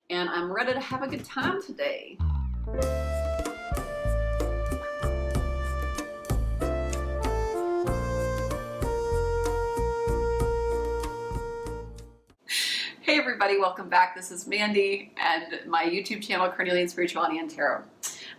and I'm ready to have a good time today. Hey everybody, welcome back. This is Mandy and my YouTube channel, Carnelian Spirituality and Tarot,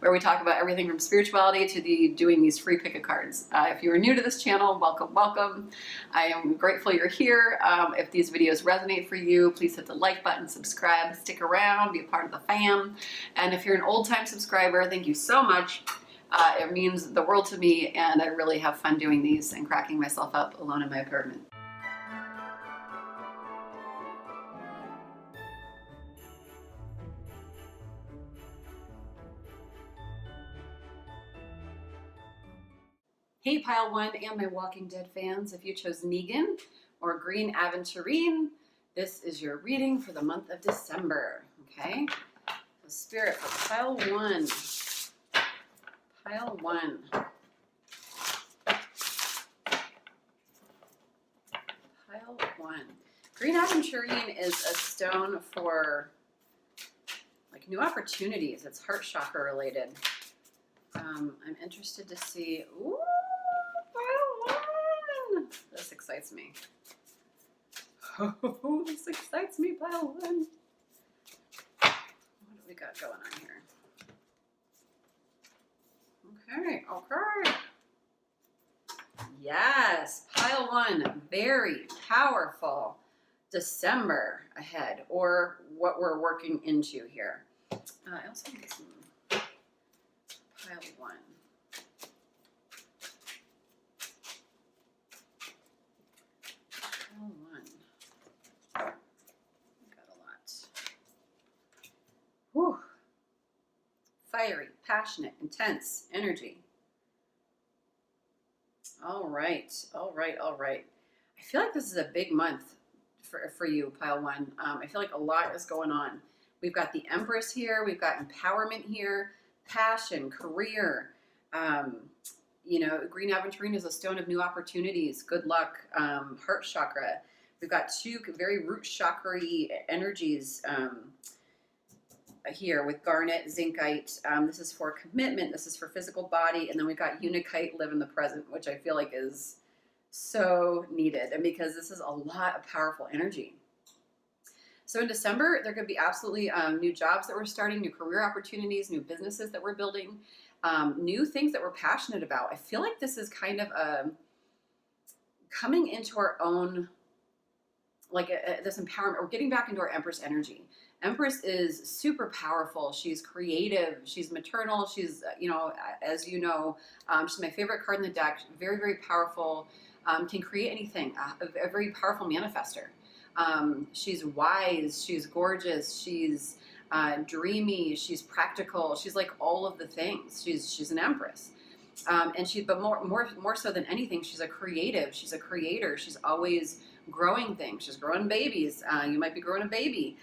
where we talk about everything from spirituality to doing these free pick-a-cards. If you are new to this channel, welcome, welcome. I am grateful you're here. If these videos resonate for you, please hit the like button, subscribe, stick around, be a part of the fam. And if you're an old-time subscriber, thank you so much. It means the world to me, and I really have fun doing these and cracking myself up alone in my apartment. Hey Pile 1 and my Walking Dead fans, if you chose Negan or Green Aventurine, this is your reading for the month of December, okay? So Spirit for Pile 1. Pile 1. Pile 1. Green Aventurine is a stone for like new opportunities. It's heart chakra related. I'm interested to see, ooh, Pile 1. This excites me. Oh, this excites me, Pile 1. What do we got going on here? Okay. Yes, Pile 1, very powerful December ahead, or what we're working into here. I also need some Pile 1. Pile 1. Got a lot. Whew. Fiery, passionate, intense energy. All right. I feel like this is a big month for you, Pile 1. I feel like a lot is going on. We've got the Empress here. We've got empowerment here. Passion, career, Green Aventurine is a stone of new opportunities, good luck, heart chakra. We've got two very root chakra-y energies here with garnet, zincite. This is for commitment, this is for physical body, and then we've got unikite, live in the present, which I feel like is so needed, and because this is a lot of powerful energy. So in December, there could be absolutely new jobs that we're starting, new career opportunities, new businesses that we're building, new things that we're passionate about. I feel like this is kind of coming into our own, like this empowerment. We're getting back into our Empress energy. Empress is super powerful. She's creative. She's maternal. She's, as you know, she's my favorite card in the deck. Very, very powerful. Can create anything. A very powerful manifester. She's wise, she's gorgeous, she's dreamy, she's practical, she's like all of the things. She's an empress. But more so than anything, she's a creative, she's a creator, she's always growing things. She's growing babies. You might be growing a baby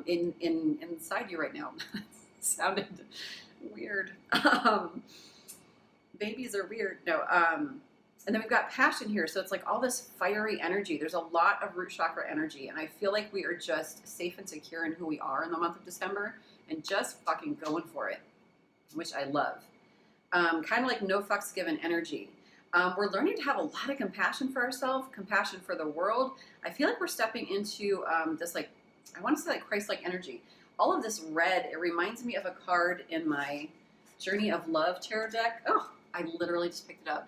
inside you right now. Sounded weird. Babies are weird. No, and then we've got passion here. So it's like all this fiery energy. There's a lot of root chakra energy. And I feel like we are just safe and secure in who we are in the month of December and just fucking going for it, which I love. Kind of like no fucks given energy. We're learning to have a lot of compassion for ourselves, compassion for the world. I feel like we're stepping into this, like, I want to say like Christ-like energy. All of this red, it reminds me of a card in my Journey of Love tarot deck. Oh, I literally just picked it up.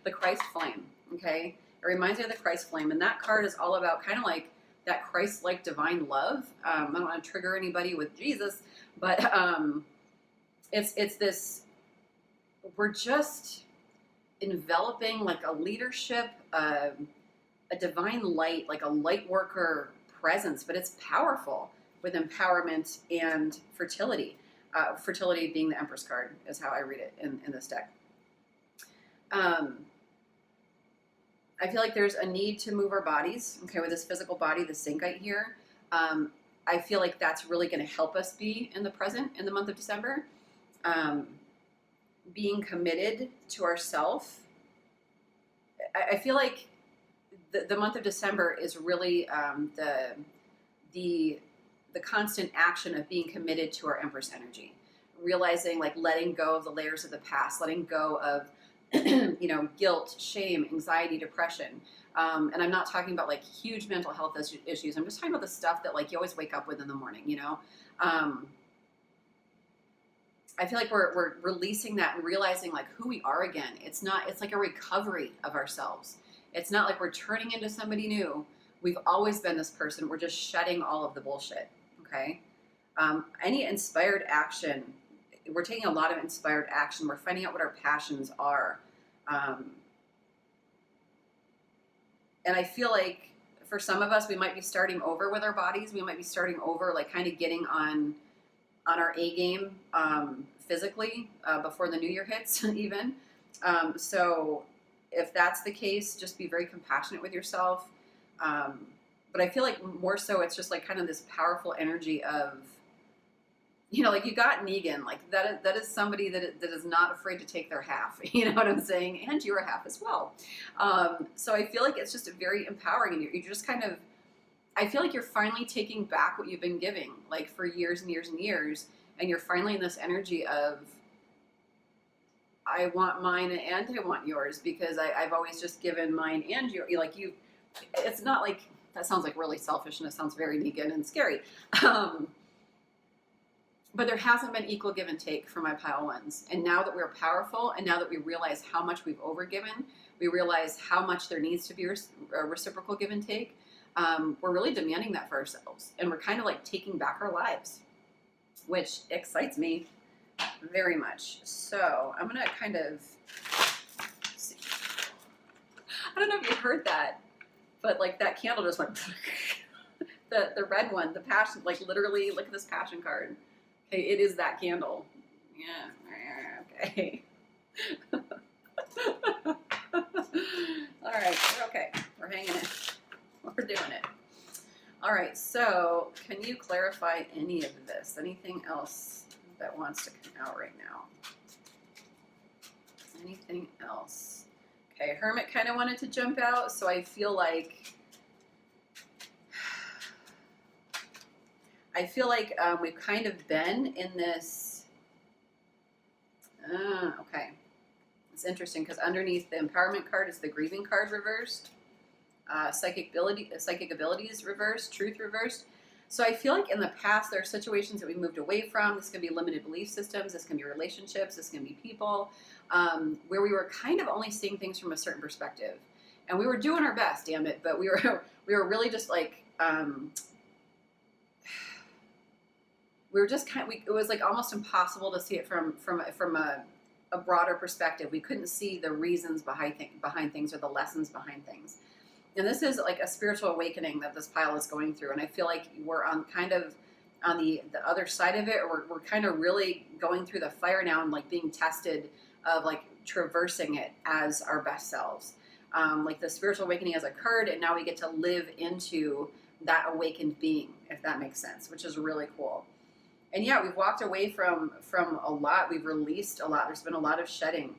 The Christ Flame, okay? It reminds me of the Christ Flame, and that card is all about kind of like that Christ-like divine love. I don't want to trigger anybody with Jesus, but it's this, we're just enveloping like a leadership, a divine light, like a light worker presence, but it's powerful with empowerment and fertility. Fertility being the Empress card is how I read it in this deck. I feel like there's a need to move our bodies, okay, with this physical body, the zincite here. I feel like that's really going to help us be in the present in the month of December. Being committed to ourself. I feel like the month of December is really the the constant action of being committed to our Empress energy, realizing like letting go of the layers of the past, letting go of guilt, shame, anxiety, depression. And I'm not talking about like huge mental health issues. I'm just talking about the stuff that like you always wake up with in the morning, I feel like we're releasing that and realizing like who we are again. It's like a recovery of ourselves. It's not like we're turning into somebody new. We've always been this person. We're just shedding all of the bullshit. Okay. Any inspired action, we're taking a lot of inspired action. We're finding out what our passions are. And I feel like for some of us, we might be starting over with our bodies. We might be starting over, like kind of getting on our A game physically before the new year hits even. So if that's the case, just be very compassionate with yourself. But I feel like more so it's just like kind of this powerful energy of, like you got Negan, like that is somebody that is not afraid to take their half, you know what I'm saying? And you're a half as well. So I feel like it's just very empowering, and you're just kind of, I feel like you're finally taking back what you've been giving, like for years and years and years, and you're finally in this energy of, I want mine and I want yours, because I've always just given mine and your, like you, it's not like, that sounds like really selfish and it sounds very Negan and scary. But there hasn't been equal give and take for my pile ones. And now that we're powerful, and now that we realize how much we've overgiven, we realize how much there needs to be a reciprocal give and take, we're really demanding that for ourselves. And we're kind of like taking back our lives, which excites me very much. So I'm going to kind of see. I don't know if you heard that, but like that candle just went, the red one, the passion, like literally look at this passion card. Okay, it is that candle. Yeah, okay. All right, we're okay. We're hanging in. We're doing it. All right, so can you clarify any of this? Anything else that wants to come out right now? Anything else? Okay, Hermit kind of wanted to jump out, so I feel like we've kind of been in this. Okay, it's interesting because underneath the empowerment card is the grieving card reversed, psychic abilities reversed, truth reversed. So I feel like in the past there are situations that we moved away from. This can be limited belief systems. This can be relationships. This can be people, where we were kind of only seeing things from a certain perspective, and we were doing our best, damn it, but we were really just like. We were just it was like almost impossible to see it from a broader perspective. We couldn't see the reasons behind things or the lessons behind things. And this is like a spiritual awakening that this pile is going through. And I feel like we're on the other side of it, or we're kind of really going through the fire now and like being tested of like traversing it as our best selves. Like the spiritual awakening has occurred, and now we get to live into that awakened being, if that makes sense, which is really cool. And yeah, we've walked away from a lot. We've released a lot. There's been a lot of shedding.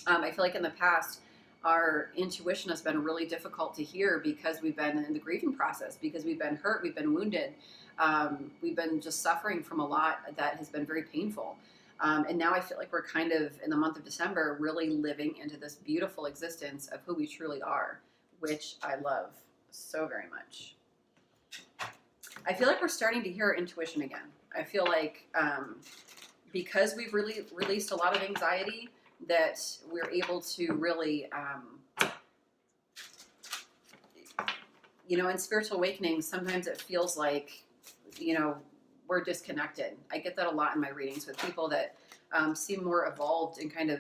I feel like in the past, our intuition has been really difficult to hear because we've been in the grieving process, because we've been hurt, we've been wounded. We've been just suffering from a lot that has been very painful. And now I feel like we're kind of, in the month of December, really living into this beautiful existence of who we truly are, which I love so very much. I feel like we're starting to hear our intuition again. I feel like because we've really released a lot of anxiety, that we're able to really, in spiritual awakening, sometimes it feels like, we're disconnected. I get that a lot in my readings with people that seem more evolved and kind of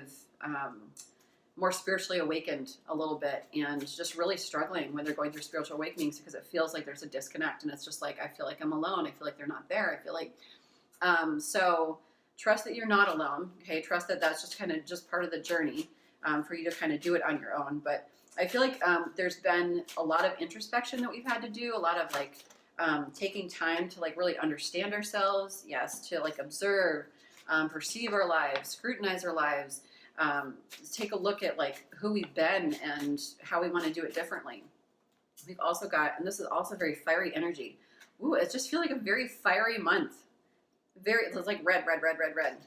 more spiritually awakened a little bit, and just really struggling when they're going through spiritual awakenings, because it feels like there's a disconnect, and it's just like, I feel like I'm alone. I feel like they're not there. I feel like, so trust that you're not alone. Okay. Trust that that's just kind of just part of the journey, for you to kind of do it on your own. But I feel like, there's been a lot of introspection that we've had to do, a lot of like, taking time to like really understand ourselves. Yes. To like observe, perceive our lives, scrutinize our lives, take a look at like who we've been and how we want to do it differently. We've also got, and this is also very fiery energy, Ooh, it just feels like a very fiery month. It's like red, red, red, red, red.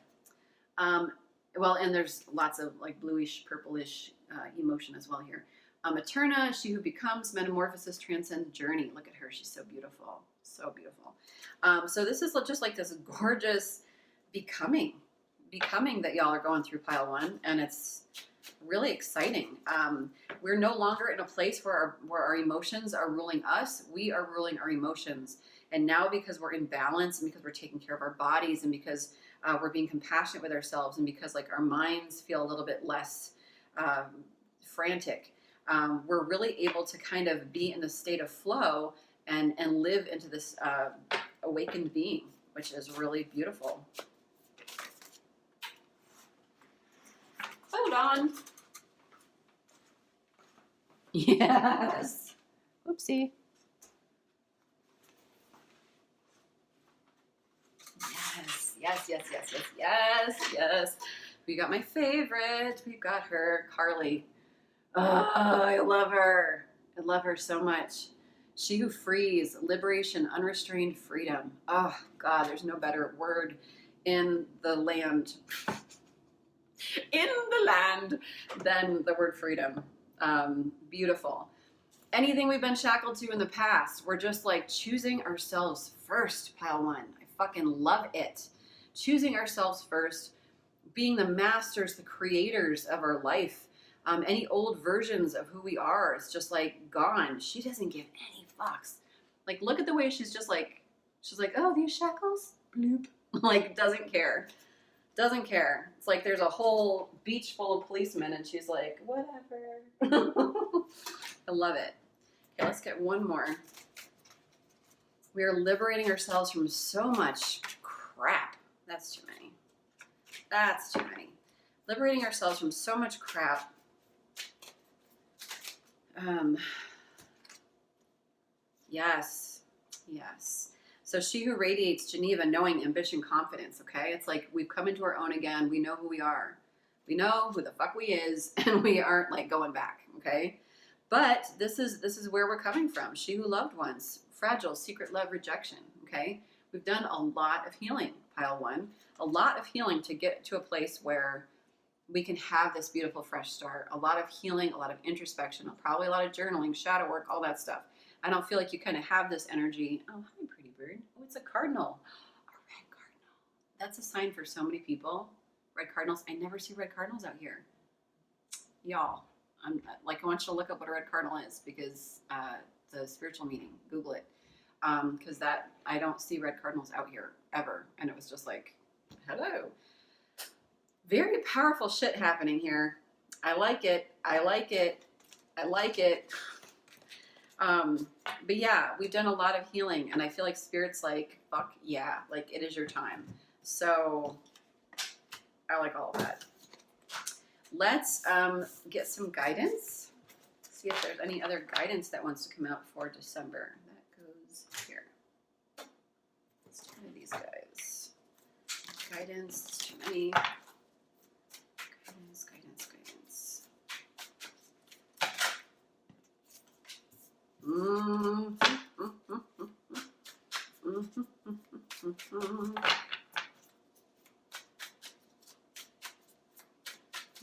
Well, and there's lots of like bluish, purplish emotion as well here. Eterna, she who becomes, metamorphosis, transcends, journey. Look at her, she's so beautiful, so beautiful. So this is just like this gorgeous becoming that y'all are going through, pile one, and it's really exciting. We're no longer in a place where our emotions are ruling us. We are ruling our emotions. And now, because we're in balance, and because we're taking care of our bodies, and because we're being compassionate with ourselves, and because like our minds feel a little bit less frantic, we're really able to kind of be in a state of flow and live into this awakened being, which is really beautiful. Hold on. Yes. Oopsie. Yes. We got my favorite. We've got her, Carly. Oh, I love her. I love her so much. She who frees, liberation, unrestrained freedom. Oh, God, there's no better word in the land. Than the word freedom. Beautiful. Anything we've been shackled to in the past, we're just like choosing ourselves first, pile one. I fucking love it. Choosing ourselves first, being the masters, the creators of our life. Any old versions of who we are, it's just like gone. She doesn't give any fucks. Like, look at the way she's like, oh, these shackles? Bloop. Like, doesn't care. Doesn't care. It's like there's a whole beach full of policemen and she's like, whatever. I love it. Okay, let's get one more. We are liberating ourselves from so much crap. That's too many. That's too many. Liberating ourselves from so much crap. Yes. So she who radiates Geneva, knowing, ambition, confidence, okay? It's like we've come into our own again. We know who we are. We know who the fuck we is, and we aren't like going back, okay? But this is where we're coming from. She who loved once, fragile, secret love, rejection, okay? We've done a lot of healing, pile one. A lot of healing to get to a place where we can have this beautiful fresh start. A lot of healing, a lot of introspection, probably a lot of journaling, shadow work, all that stuff. I don't feel like you kind of have this energy. Oh, hi, pretty bird. Oh, it's a cardinal. A red cardinal. That's a sign for so many people. Red cardinals. I never see red cardinals out here. Y'all, I want you to look up what a red cardinal is, because the spiritual meaning. Google it. Because I don't see red cardinals out here ever. And it was just like, hello. Very powerful shit happening here. I like it. But yeah, we've done a lot of healing, and I feel like Spirit's like, fuck yeah, like it is your time. So I like all of that. Let's get some guidance. See if there's any other guidance that wants to come out for December. That goes here. Let's do one of these guys. Guidance, too many. Guidance.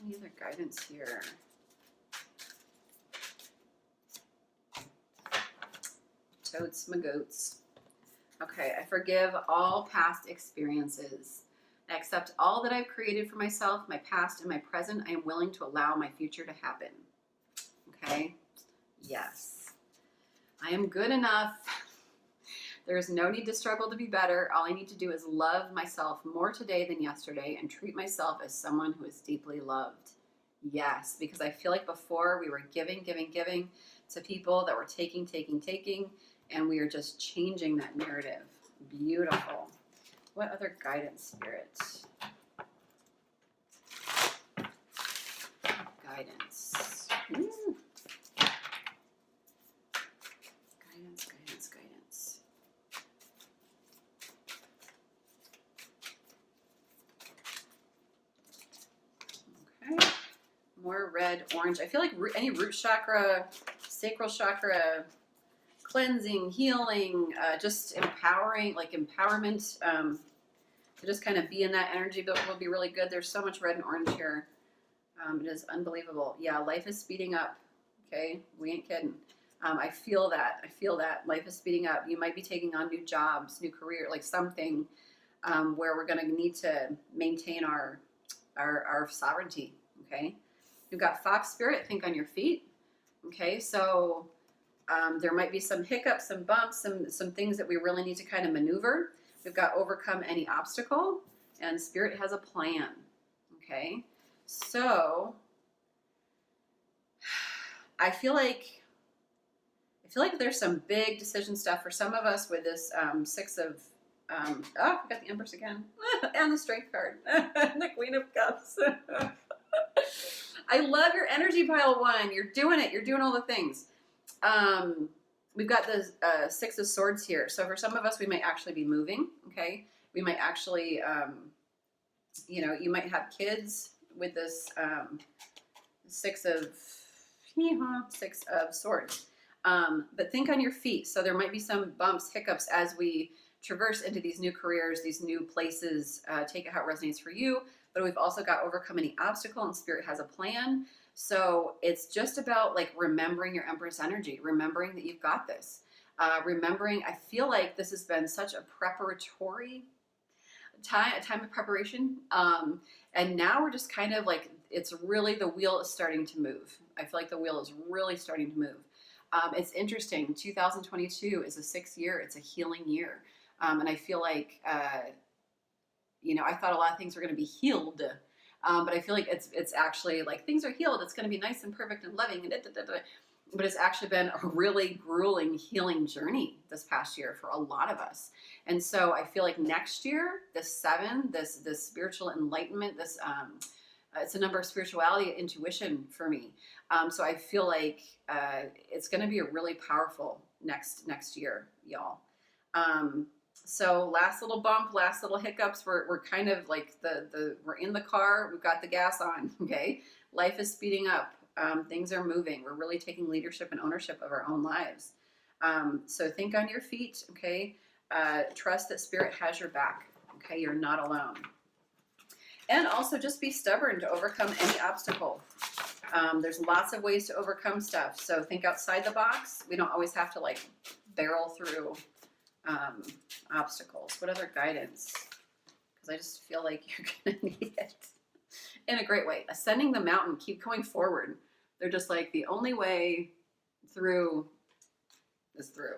Any other guidance here? Totes my goats. Okay, I forgive all past experiences. I accept all that I've created for myself, my past and my present. I am willing to allow my future to happen. Okay? Yes. I am good enough. There is no need to struggle to be better. All I need to do is love myself more today than yesterday and treat myself as someone who is deeply loved. Yes, because I feel like before we were giving to people that were taking, and we are just changing that narrative. Beautiful. What other guidance, Spirit? Guidance. Ooh. Guidance. Okay. More red, orange. I feel like any root chakra, sacral chakra, cleansing, healing, just empowering, like empowerment, to just kind of be in that energy will be really good. There's so much red and orange here. It is unbelievable. Yeah, life is speeding up. Okay, we ain't kidding. I feel that. I feel that life is speeding up. You might be taking on new jobs, new career, like something where we're going to need to maintain our sovereignty. Okay, you've got fox spirit. Think on your feet. Okay, so there might be some hiccups, some bumps, some things that we really need to kind of maneuver. We've got overcome any obstacle, and spirit has a plan. Okay, so I feel like there's some big decision stuff for some of us with this six of we got the Empress again and the Strength card, the Queen of Cups. I love your energy, pile one. You're doing it. You're doing all the things. We've got the Six of Swords here. So for some of us, we might actually be moving. Okay, we might actually, you might have kids with this Six of Swords. But think on your feet. So there might be some bumps, hiccups as we traverse into these new careers, these new places. Take it how it resonates for you. But we've also got overcome any obstacle, and spirit has a plan. So it's just about like remembering your Empress energy, remembering that you've got this. Remembering, I feel like this has been such a preparatory time, a time of preparation. And now we're just kind of like, it's really, the wheel is starting to move. I feel like the wheel is really starting to move. It's interesting. 2022 is a 6th year. It's a healing year. And I feel like, I thought a lot of things were going to be healed. But I feel like it's actually like things are healed. It's going to be nice and perfect and loving. But it's actually been a really grueling healing journey this past year for a lot of us. And so I feel like next year, this 7, this spiritual enlightenment, this it's a number of spirituality and intuition for me. So I feel like it's going to be a really powerful next year, y'all. So last little bump, last little hiccups. We're kind of like we're in the car. We've got the gas on. Okay, life is speeding up. Things are moving. We're really taking leadership and ownership of our own lives. So think on your feet. Okay, trust that spirit has your back. Okay, you're not alone. And also just be stubborn to overcome any obstacle. There's lots of ways to overcome stuff. So think outside the box. We don't always have to like barrel through obstacles. What other guidance? Because I just feel like you're going to need it in a great way. Ascending the mountain, keep going forward. They're just like the only way through is through.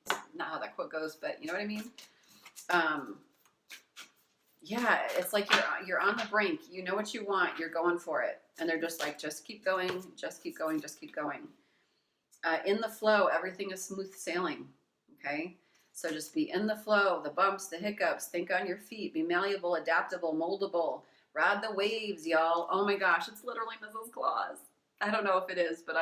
It's not how that quote goes, but you know what I mean? Yeah, it's like you're on the brink. You know what you want. You're going for it. And they're just like, just keep going, just keep going, just keep going. In the flow, everything is smooth sailing. Okay? So just be in the flow, the bumps, the hiccups. Think on your feet. Be malleable, adaptable, moldable. Ride the waves, y'all. Oh my gosh, it's literally Mrs. Claus. I don't know if it is, but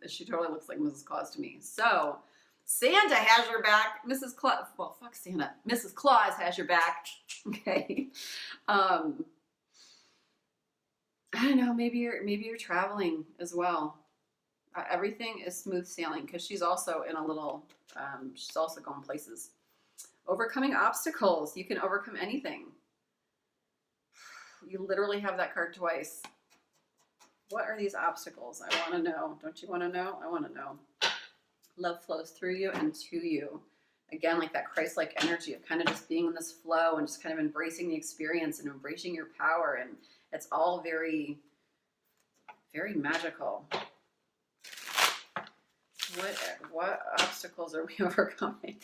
she totally looks like Mrs. Claus to me. So Santa has your back. Mrs. Claus, well, fuck Santa. Mrs. Claus has your back. Okay. I don't know. Maybe you're traveling as well. Everything is smooth sailing because she's also in a little. She's also going places. Overcoming obstacles. You can overcome anything. You literally have that card twice. What are these obstacles? I want to know. Don't you want to know? I want to know. Love flows through you and to you. Again, like that Christ-like energy of kind of just being in this flow and just kind of embracing the experience and embracing your power. And it's all very, very magical. What obstacles are we overcoming?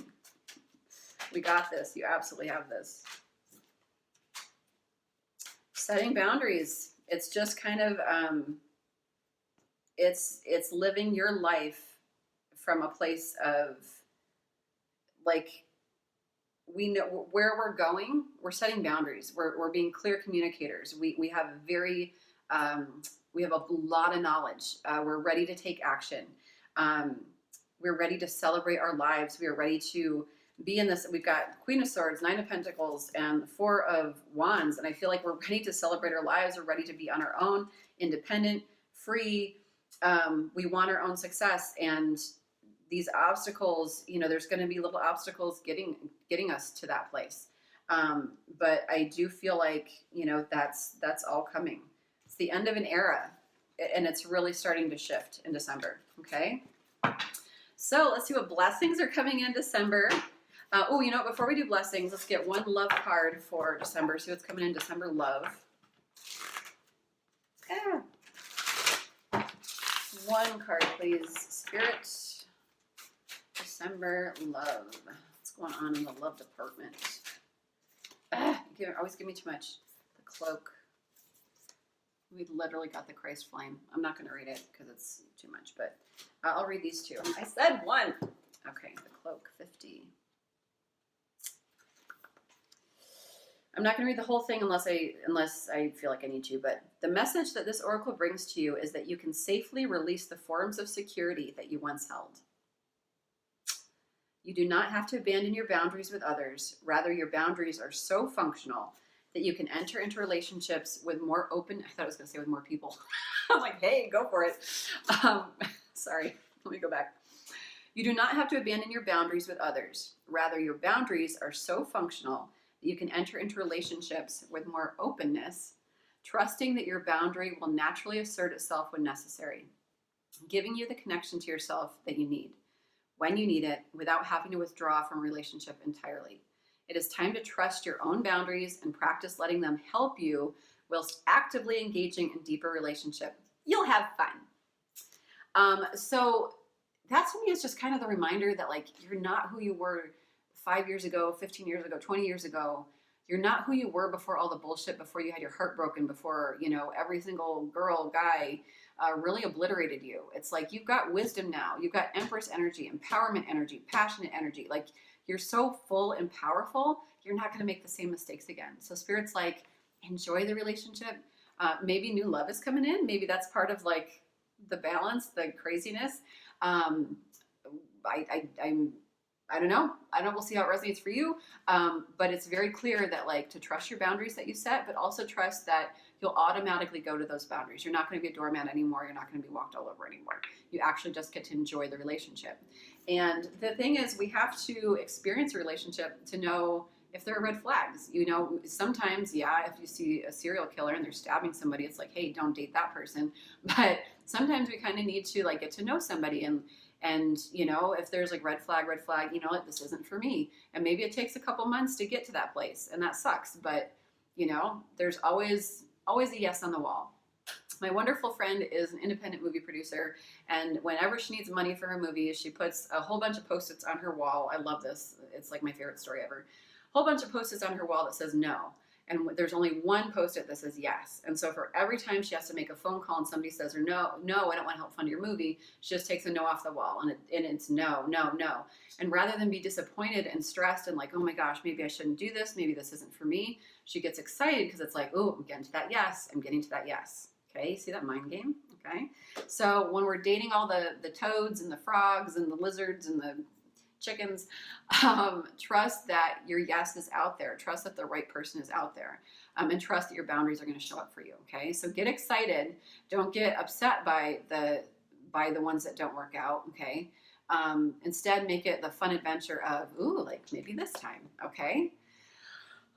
We got this. You absolutely have this. Setting boundaries. It's just kind of, it's living your life from a place of, like, we know where we're going. We're setting boundaries. We're being clear communicators. We have we have a lot of knowledge. We're ready to take action. We're ready to celebrate our lives. We are ready to be in this. We've got Queen of Swords, 9 of Pentacles, and 4 of Wands. And I feel like we're ready to celebrate our lives. We're ready to be on our own, independent, free. We want our own success. And these obstacles, you know, there's going to be little obstacles getting us to that place. But I do feel like, you know, that's all coming. It's the end of an era, and it's really starting to shift in December. Okay. So let's see what blessings are coming in December. Oh, you know what? Before we do blessings, let's get one love card for December. See what's coming in December love. Yeah. One card, please. Spirit. December love. What's going on in the love department? You always give me too much. The cloak. We literally got the Christ flame. I'm not going to read it because it's too much, but I'll read these two. I said one. Okay, the cloak, 50. I'm not going to read the whole thing unless I feel like I need to, but the message that this oracle brings to you is that you can safely release the forms of security that you once held. You do not have to abandon your boundaries with others. Rather, your boundaries are so functional that you can enter into relationships with more open, I thought I was going to say with more people. I'm like, hey, go for it. Sorry, let me go back. You do not have to abandon your boundaries with others. Rather, your boundaries are so functional that you can enter into relationships with more openness, trusting that your boundary will naturally assert itself when necessary, giving you the connection to yourself that you need, when you need it, without having to withdraw from a relationship entirely. It is time to trust your own boundaries and practice letting them help you whilst actively engaging in deeper relationship. You'll have fun. So that to me is just kind of the reminder that like you're not who you were 5 years ago, 15 years ago, 20 years ago. You're not who you were before all the bullshit, before you had your heart broken, before, you know, every single girl, guy really obliterated you. It's like you've got wisdom now. You've got Empress energy, empowerment energy, passionate energy. Like you're so full and powerful, you're not going to make the same mistakes again. So Spirit's like, enjoy the relationship. Maybe new love is coming in. Maybe that's part of like the balance, the craziness. I don't know. We'll see how it resonates for you. But it's very clear that like to trust your boundaries that you set, but also trust that you'll automatically go to those boundaries. You're not going to be a doormat anymore. You're not going to be walked all over anymore. You actually just get to enjoy the relationship. And the thing is, we have to experience a relationship to know if there are red flags. You know, sometimes, yeah, if you see a serial killer and they're stabbing somebody, it's like, hey, don't date that person. But sometimes we kind of need to like get to know somebody and, you know, if there's like red flag, you know what, this isn't for me. And maybe it takes a couple months to get to that place and that sucks. But, you know, there's always a yes on the wall. My wonderful friend is an independent movie producer, and whenever she needs money for her movies, she puts a whole bunch of Post-its on her wall. I love this. It's like my favorite story ever. A whole bunch of Post-its on her wall that says no. And there's only one Post-it that says yes. And so for every time she has to make a phone call and somebody says, or no, I don't want to help fund your movie, she just takes a no off the wall. And it's no. And rather than be disappointed and stressed and like, oh my gosh, maybe I shouldn't do this, maybe this isn't for me, she gets excited because it's like, oh, I'm getting to that yes. Okay, see that mind game? Okay. So when we're dating all the toads and the frogs and the lizards and the chickens, trust that your yes is out there. Trust that the right person is out there. And trust that your boundaries are going to show up for you. Okay. So get excited. Don't get upset by the ones that don't work out. Okay. Instead, make it the fun adventure of, ooh, like maybe this time. Okay.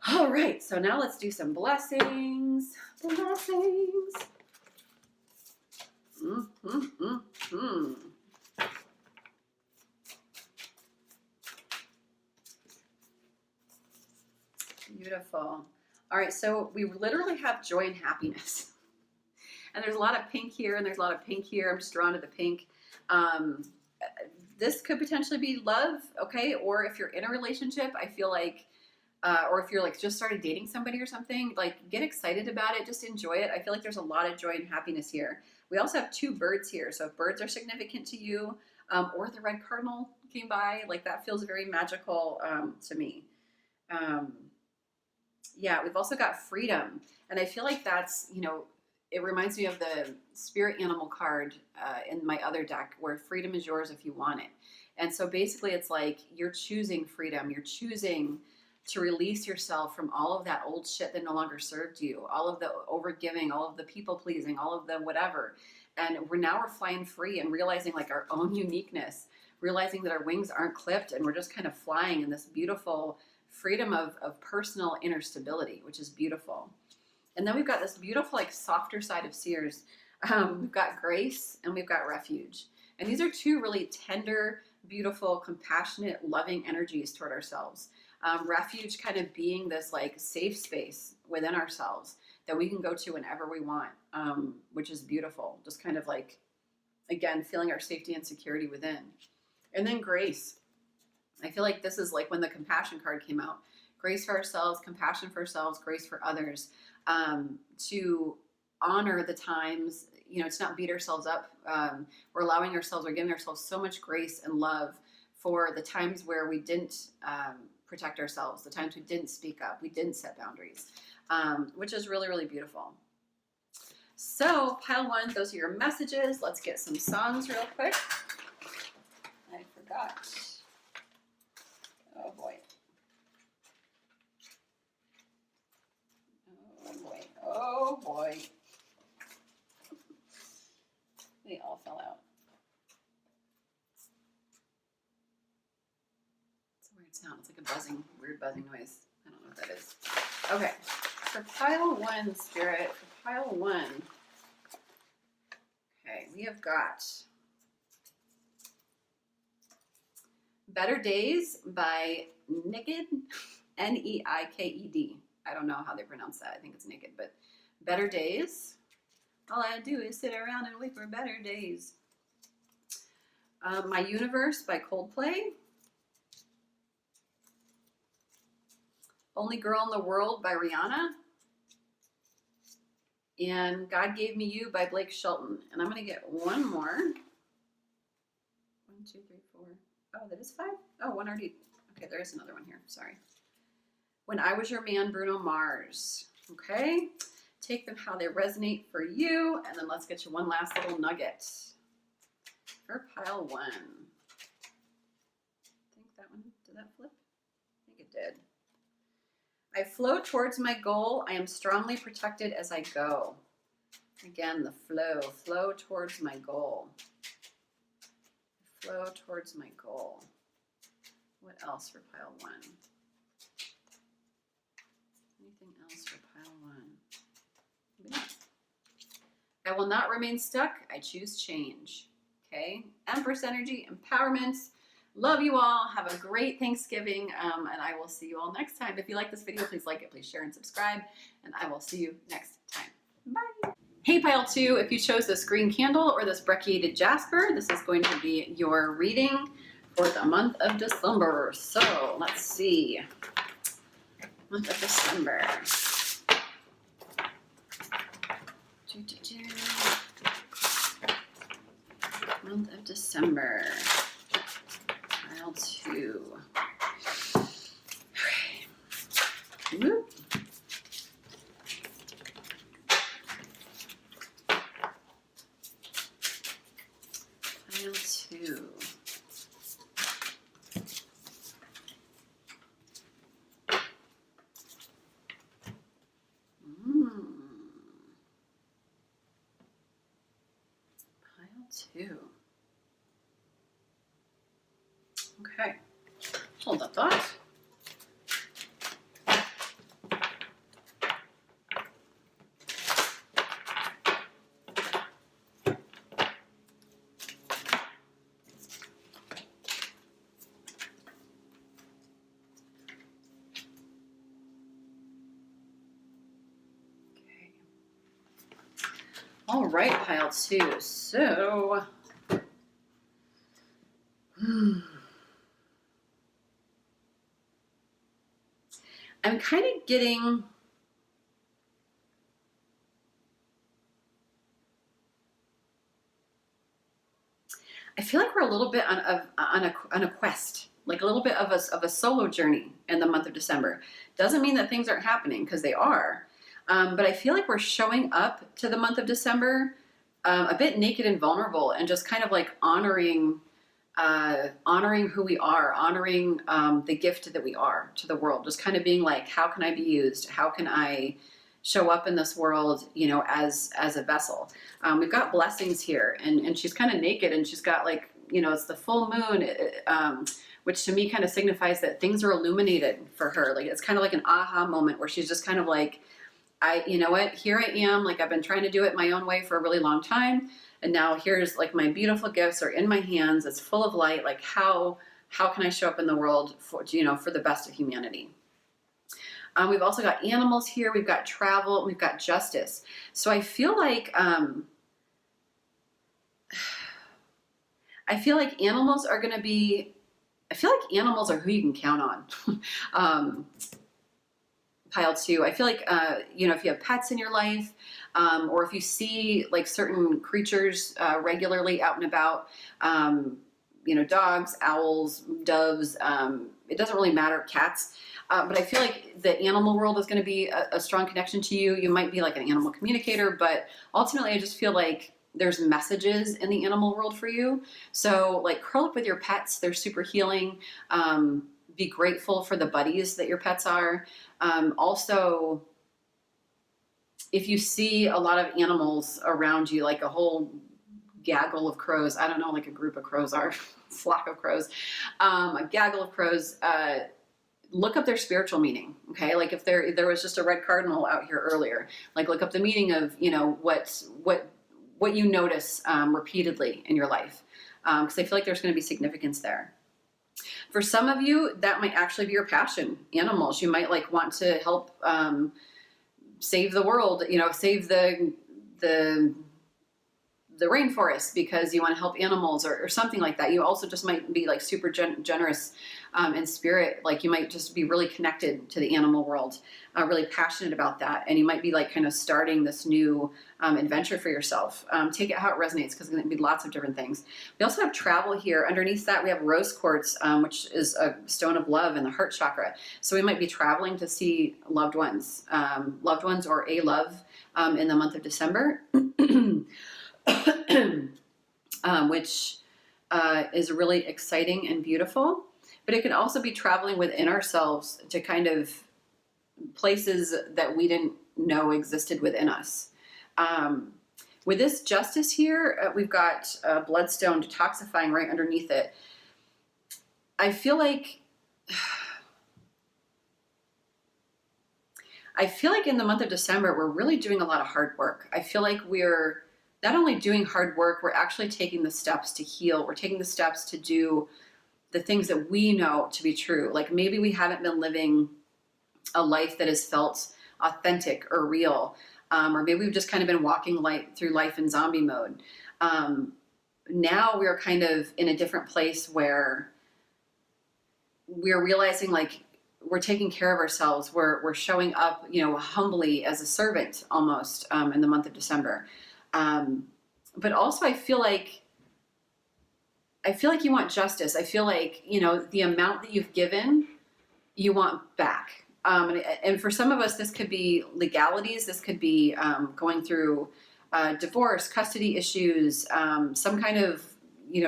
All right. So now let's do some blessings. Beautiful. All right, so we literally have joy and happiness. And there's a lot of pink here, and there's a lot of pink here. I'm just drawn to the pink. This could potentially be love, okay? Or if you're in a relationship, I feel like, or if you're like just started dating somebody or something, like get excited about it. Just enjoy it. I feel like there's a lot of joy and happiness here. We also have 2 birds here. So if birds are significant to you, or the red cardinal came by, like that feels very magical to me. Yeah, we've also got freedom. And I feel like that's, you know, it reminds me of the spirit animal card in my other deck where freedom is yours if you want it. And so basically it's like you're choosing freedom. You're choosing to release yourself from all of that old shit that no longer served you, all of the overgiving, all of the people pleasing, all of the whatever. And we're flying free and realizing like our own uniqueness. realizing that our wings aren't clipped and we're just kind of flying in this beautiful freedom of personal inner stability, which is beautiful. And then we've got this beautiful, like, softer side of Seers. We've got grace and we've got refuge. And these are two really tender, beautiful, compassionate, loving energies toward ourselves. Refuge kind of being this, like, safe space within ourselves that we can go to whenever we want, which is beautiful. Just kind of like, again, feeling our safety and security within. And then grace. I feel like this is like when the compassion card came out. Grace for ourselves, compassion for ourselves, grace for others. To honor the times, you know, to not beat ourselves up. We're allowing ourselves, we're giving ourselves so much grace and love for the times where we didn't protect ourselves, the times we didn't speak up, we didn't set boundaries, which is really, really beautiful. So pile one, those are your messages. Let's get some songs real quick. I forgot. Oh boy. Oh boy. They all fell out. It's a weird sound. It's like a buzzing, weird buzzing noise. I don't know what that is. Okay. For pile one, Spirit, for pile one. Okay, we have got Better Days by Neiked, Neiked. I don't know how they pronounce that. I think it's Neiked, but Better Days. All I do is sit around and wait for better days. My Universe by Coldplay. Only Girl in the World by Rhianna. And God Gave Me You by Shelton. And I'm going to get one more. 1, 2, 3, 4. Oh, that is 5? Oh, one already. Okay, there is another one here. Sorry. When I Was Your Man, Bruno Mars. Okay. Take them how they resonate for you. And then let's get you one last little nugget for pile one. I think that one, did that flip? I think it did. I flow towards my goal. I am strongly protected as I go. Again, the flow towards my goal. Flow towards my goal. What else for pile one? Anything else for pile one? Maybe not. I will not remain stuck. I choose change. Okay. Empress energy, empowerment. Love you all. Have a great Thanksgiving. And I will see you all next time. If you like this video, please like it, please share and subscribe. And I will see you next time. Bye. Hey, pile two, if you chose this green candle or this Brecciated Jasper, this is going to be your reading for the month of December. So let's see. Month of December. Month of December. Pile two. Okay. Whoop. Pile two. Two. Okay, hold that thought. Okay. All right, pile two. So, I'm kind of getting I feel like we're a little bit on a quest, like a little bit of a solo journey in the month of December. Doesn't mean that things aren't happening, because they are. But I feel like we're showing up to the month of December a bit naked and vulnerable, and just kind of like honoring who we are, honoring the gift that we are to the world. Just kind of being like, how can I be used? How can I show up in this world, you know, as a vessel? We've got blessings here, and she's kind of naked, and she's got like it's the full moon, which to me kind of signifies that things are illuminated for her. Like, it's kind of like an aha moment where she's just kind of like, you know what, here I am. Like, I've been trying to do it my own way for a really long time. And now here's like my beautiful gifts are in my hands. It's full of light. Like, how can I show up in the world for the best of humanity? We've also got animals here. We've got travel. We've got justice. So I feel like animals are going to be. I feel like animals are who you can count on. Pile 2. I feel like if you have pets in your life, or if you see like certain creatures regularly out and about. Dogs, owls, doves. It doesn't really matter. Cats. But I feel like the animal world is going to be a strong connection to you. You might be like an animal communicator, but ultimately I just feel like there's messages in the animal world for you. So like curl up with your pets. They're super healing. Be grateful for the buddies that your pets are. Also, if you see a lot of animals around you, like a whole gaggle of crows, I don't know, like a group of crows are, flock of crows, a gaggle of crows, look up their spiritual meaning. Okay. Like if there was just a red cardinal out here earlier, like look up the meaning of, what you notice repeatedly in your life. Because I feel like there's going to be significance there. For some of you, that might actually be your passion, animals. You might like want to help save the world, save the rainforest because you want to help animals or something like that. You also just might be like super generous in spirit. Like you might just be really connected to the animal world, really passionate about that. And you might be like kind of starting this new adventure for yourself. Take it how it resonates because it's going to be lots of different things. We also have travel here. Underneath that, we have rose quartz, which is a stone of love in the heart chakra. So we might be traveling to see loved ones or a love in the month of December. Which is really exciting and beautiful. But it can also be traveling within ourselves to kind of places that we didn't know existed within us. With this justice here, we've got bloodstone detoxifying right underneath it. I feel like in the month of December, we're really doing a lot of hard work. I feel like we're not only doing hard work, we're actually taking the steps to heal. We're taking the steps to do the things that we know to be true. Like maybe we haven't been living a life that has felt authentic or real. Or maybe we've just kind of been walking through life in zombie mode. Now we're kind of in a different place where we're realizing like we're taking care of ourselves. We're showing up, humbly as a servant almost in the month of December. But also I feel like you want justice. I feel like, the amount that you've given, you want back. And for some of us, this could be legalities. This could be going through divorce, custody issues, some kind of,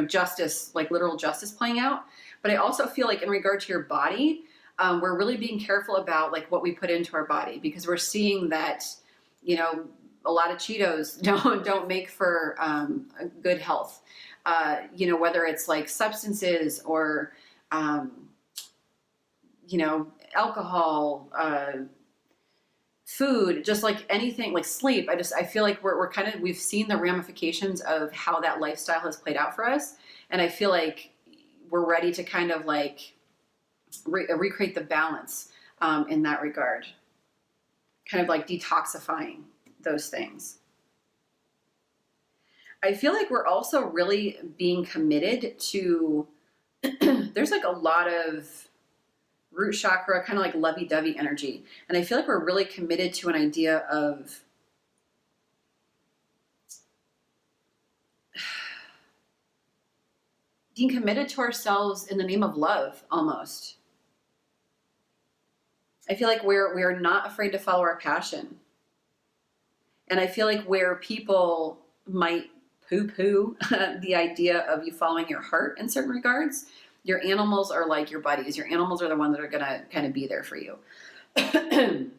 justice, like literal justice playing out. But I also feel like in regard to your body, we're really being careful about like what we put into our body because we're seeing that, a lot of Cheetos don't make for good health. Whether it's like substances or, alcohol, food, just like anything, like sleep. I feel like we've seen the ramifications of how that lifestyle has played out for us. And I feel like we're ready to kind of like recreate the balance in that regard. Kind of like detoxifying those things. I feel like we're also really being committed to, there's like a lot of root chakra, kind of like lovey-dovey energy. And I feel like we're really committed to an idea of being committed to ourselves in the name of love, almost. I feel like we're not afraid to follow our passion. And I feel like where people might poo-poo the idea of you following your heart in certain regards, your animals are like your buddies. Your animals are the ones that are going to kind of be there for you. On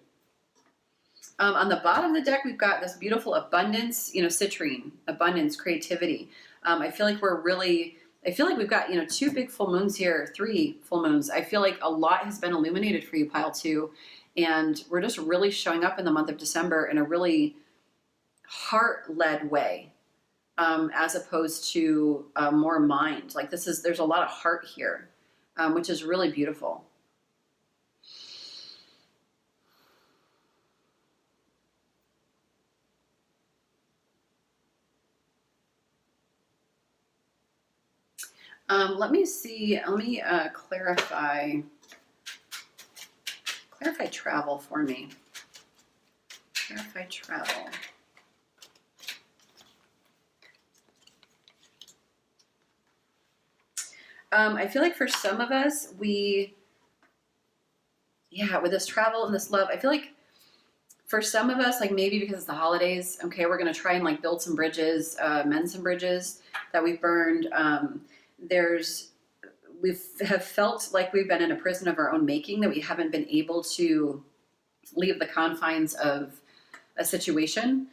the bottom of the deck, we've got this beautiful abundance, citrine, abundance, creativity. I feel like we're really I feel like we've got, 2 big full moons here, 3 full moons. I feel like a lot has been illuminated for you, pile 2. And we're just really showing up in the month of December in a really heart-led way, as opposed to more mind. Like there's a lot of heart here, which is really beautiful. Let me see. Let me clarify travel for me. Clarify travel. I feel like for some of us, with this travel and this love, I feel like for some of us, like maybe because it's the holidays, okay, we're going to try and like build some bridges, mend some bridges that we've burned. We have felt like we've been in a prison of our own making, that we haven't been able to leave the confines of a situation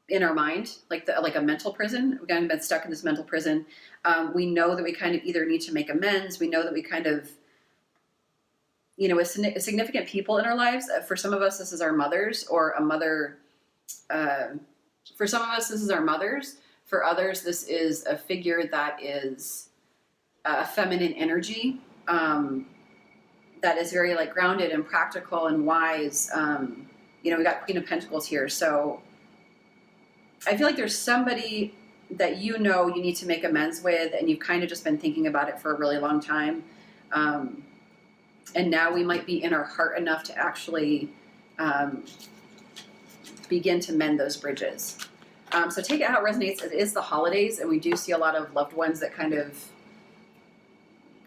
in our mind, like a mental prison. We've kind of been stuck in this mental prison. We know that we kind of either need to make amends. We know that we kind of, with significant people in our lives. For some of us, this is our mothers or a mother. For some of us, this is our mothers. For others, this is a figure that is a feminine energy, that is very like grounded and practical and wise. We got Queen of Pentacles here. So I feel like there's somebody that you need to make amends with, and you've kind of just been thinking about it for a really long time. And now we might be in our heart enough to actually begin to mend those bridges. So take it how it resonates. It is the holidays, and we do see a lot of loved ones that kind of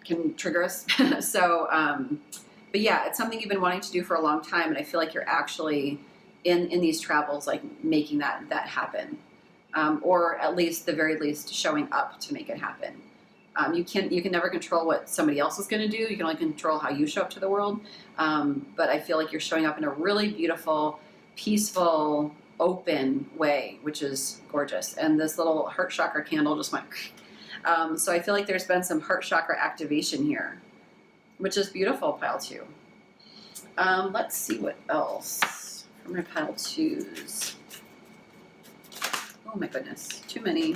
can trigger us. So, but yeah, it's something you've been wanting to do for a long time, and I feel like you're actually in these travels, like making that happen, or at least the very least showing up to make it happen. You can never control what somebody else is going to do. You can only control how you show up to the world. But I feel like you're showing up in a really beautiful, peaceful, open way, which is gorgeous. And this little heart chakra candle just went. So I feel like there's been some heart chakra activation here, which is beautiful, pile 2. Let's see what else for my pile 2s. Oh my goodness, too many.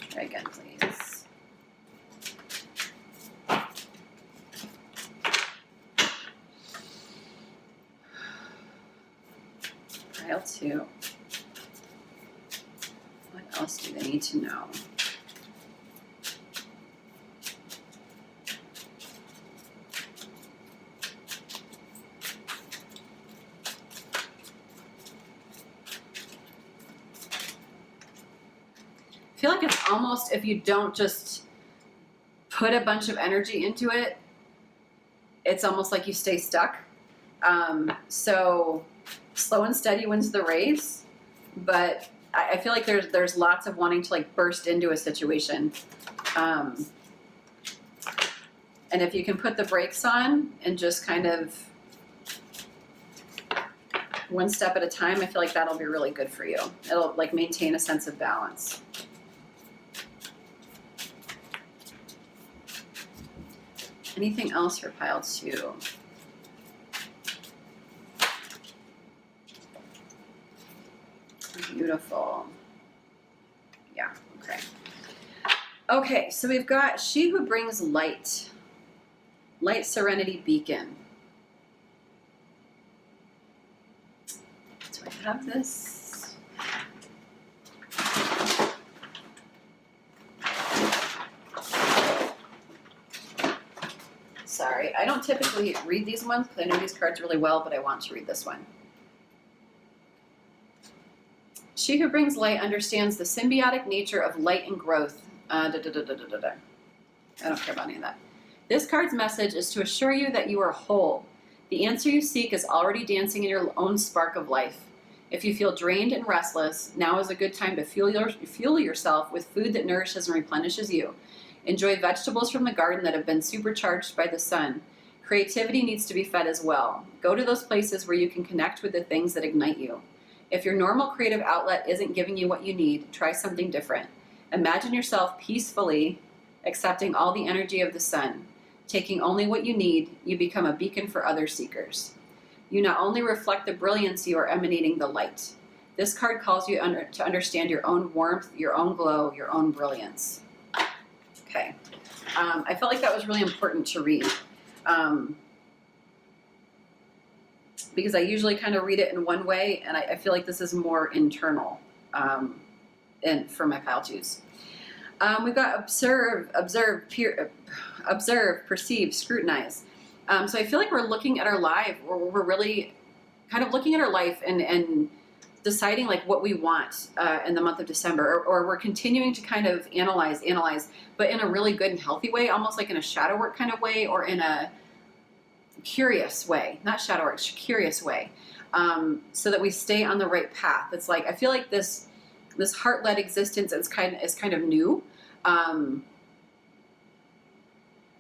Try again, please. Pile 2. What else do they need to know? I feel like it's almost, if you don't just put a bunch of energy into it, it's almost like you stay stuck. So slow and steady wins the race, but I feel like there's lots of wanting to like burst into a situation. And if you can put the brakes on and just kind of one step at a time, I feel like that'll be really good for you. It'll like maintain a sense of balance. Anything else for pile 2? Beautiful. Yeah, okay. Okay, so we've got She Who Brings Light. Light Serenity Beacon. Do I have this? Sorry, I don't typically read these ones because I know these cards really well, but I want to read this one. She Who Brings Light understands the symbiotic nature of light and growth. I don't care about any of that. This card's message is to assure you that you are whole. The answer you seek is already dancing in your own spark of life. If you feel drained and restless, now is a good time to fuel yourself with food that nourishes and replenishes you. Enjoy vegetables from the garden that have been supercharged by the sun. Creativity needs to be fed as well. Go to those places where you can connect with the things that ignite you. If your normal creative outlet isn't giving you what you need, try something different. Imagine yourself peacefully accepting all the energy of the sun. Taking only what you need, you become a beacon for other seekers. You not only reflect the brilliance, you are emanating the light. This card calls you to understand your own warmth, your own glow, your own brilliance. Okay. I felt like that was really important to read. Because I usually kind of read it in one way, and I feel like this is more internal and for my pile twos. We've got observe, perceive, scrutinize. So I feel like we're looking at our life, or we're really kind of looking at our life and deciding like what we want in the month of December, or we're continuing to kind of analyze, but in a really good and healthy way, almost like in a shadow work kind of way, or in a curious way, not shadow work, curious way, so that we stay on the right path. It's like, I feel like this heart-led existence is kind of new.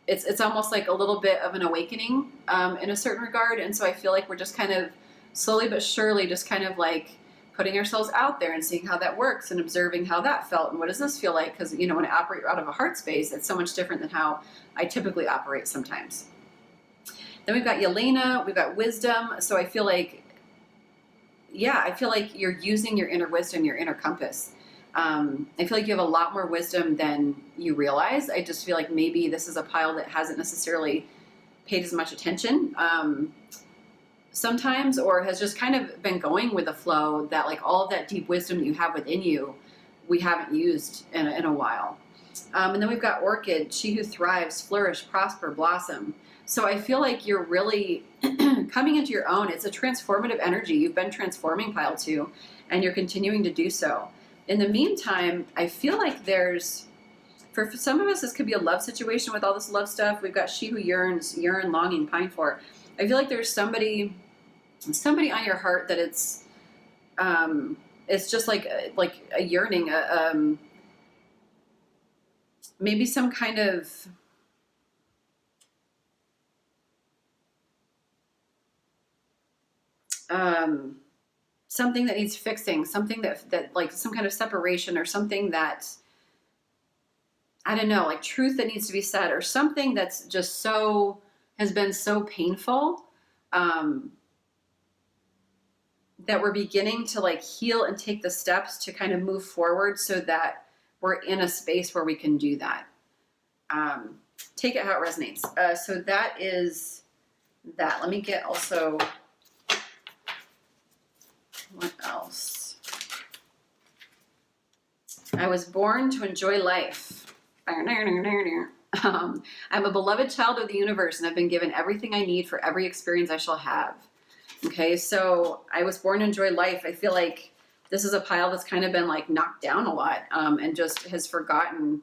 It's almost like a little bit of an awakening in a certain regard, and so I feel like we're just kind of slowly but surely just kind of like putting ourselves out there and seeing how that works and observing how that felt and what does this feel like, because when I operate out of a heart space, it's so much different than how I typically operate sometimes. Then we've got Yelena, we've got wisdom. So I feel like you're using your inner wisdom, your inner compass. I feel like you have a lot more wisdom than you realize. I just feel like maybe this is a pile that hasn't necessarily paid as much attention sometimes, or has just kind of been going with the flow, that like all of that deep wisdom that you have within you, we haven't used in a while. And then we've got Orchid, she who thrives, flourish, prosper, blossom. So I feel like you're really coming into your own. It's a transformative energy. You've been transforming pile 2, and you're continuing to do so. In the meantime, I feel like for some of us, this could be a love situation with all this love stuff. We've got she who yearns, yearn, longing, pine for. I feel like there's somebody on your heart that it's just like a yearning, maybe some kind of something that needs fixing, something that like some kind of separation, or something that, I don't know, like truth that needs to be said, or something that's just has been so painful, that we're beginning to like heal and take the steps to kind of move forward, so that we're in a space where we can do that. Take it how it resonates. So that is that. Let me get also, what else? I was born to enjoy life. I'm a beloved child of the universe, and I've been given everything I need for every experience I shall have. Okay, so I was born to enjoy life. I feel like this is a pile that's kind of been like knocked down a lot, and just has forgotten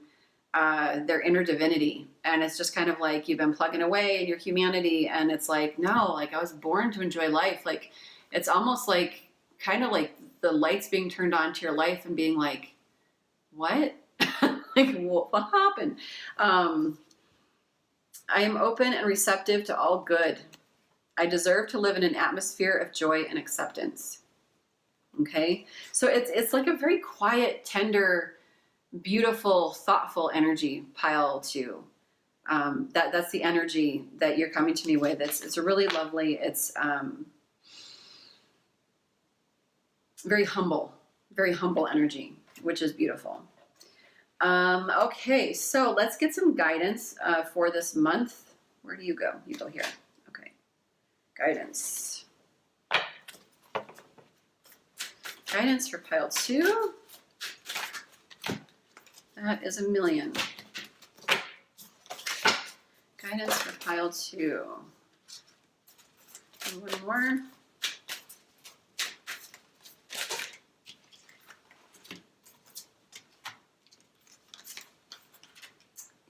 their inner divinity. And it's just kind of like you've been plugging away in your humanity, and it's like, no, like I was born to enjoy life. Like it's almost like kind of like the lights being turned on to your life and being like, what? Like what happened? I am open and receptive to all good. I deserve to live in an atmosphere of joy and acceptance. Okay, so it's like a very quiet, tender, beautiful, thoughtful energy, pile 2. That's the energy that you're coming to me with. It's really lovely. It's very humble energy, which is beautiful. Okay, so let's get some guidance for this month. Where do you go? You go here. Okay, guidance. Guidance for pile 2. That is a million. Guidance for pile 2. And one more.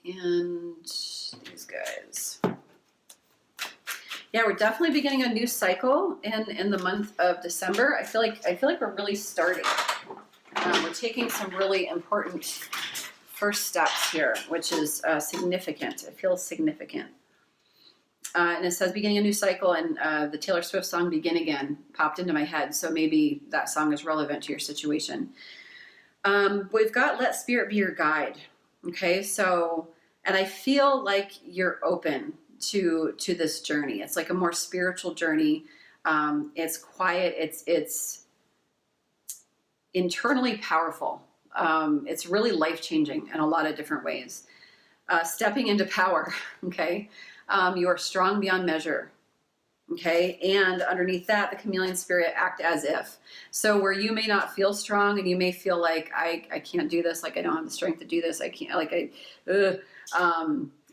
And these guys. Yeah, we're definitely beginning a new cycle in the month of December. I feel like we're really starting. We're taking some really important first steps here, which is significant. It feels significant. And it says beginning a new cycle, and the Taylor Swift song "Begin Again" popped into my head, so maybe that song is relevant to your situation. We've got let spirit be your guide. Okay, so, and I feel like you're open to this journey. It's like a more spiritual journey. It's quiet. It's internally powerful. It's really life-changing in a lot of different ways. Stepping into power, okay? You are strong beyond measure, okay? And underneath that, the chameleon spirit, act as if. So where you may not feel strong and you may feel like, I can't do this, like I don't have the strength to do this, I can't, like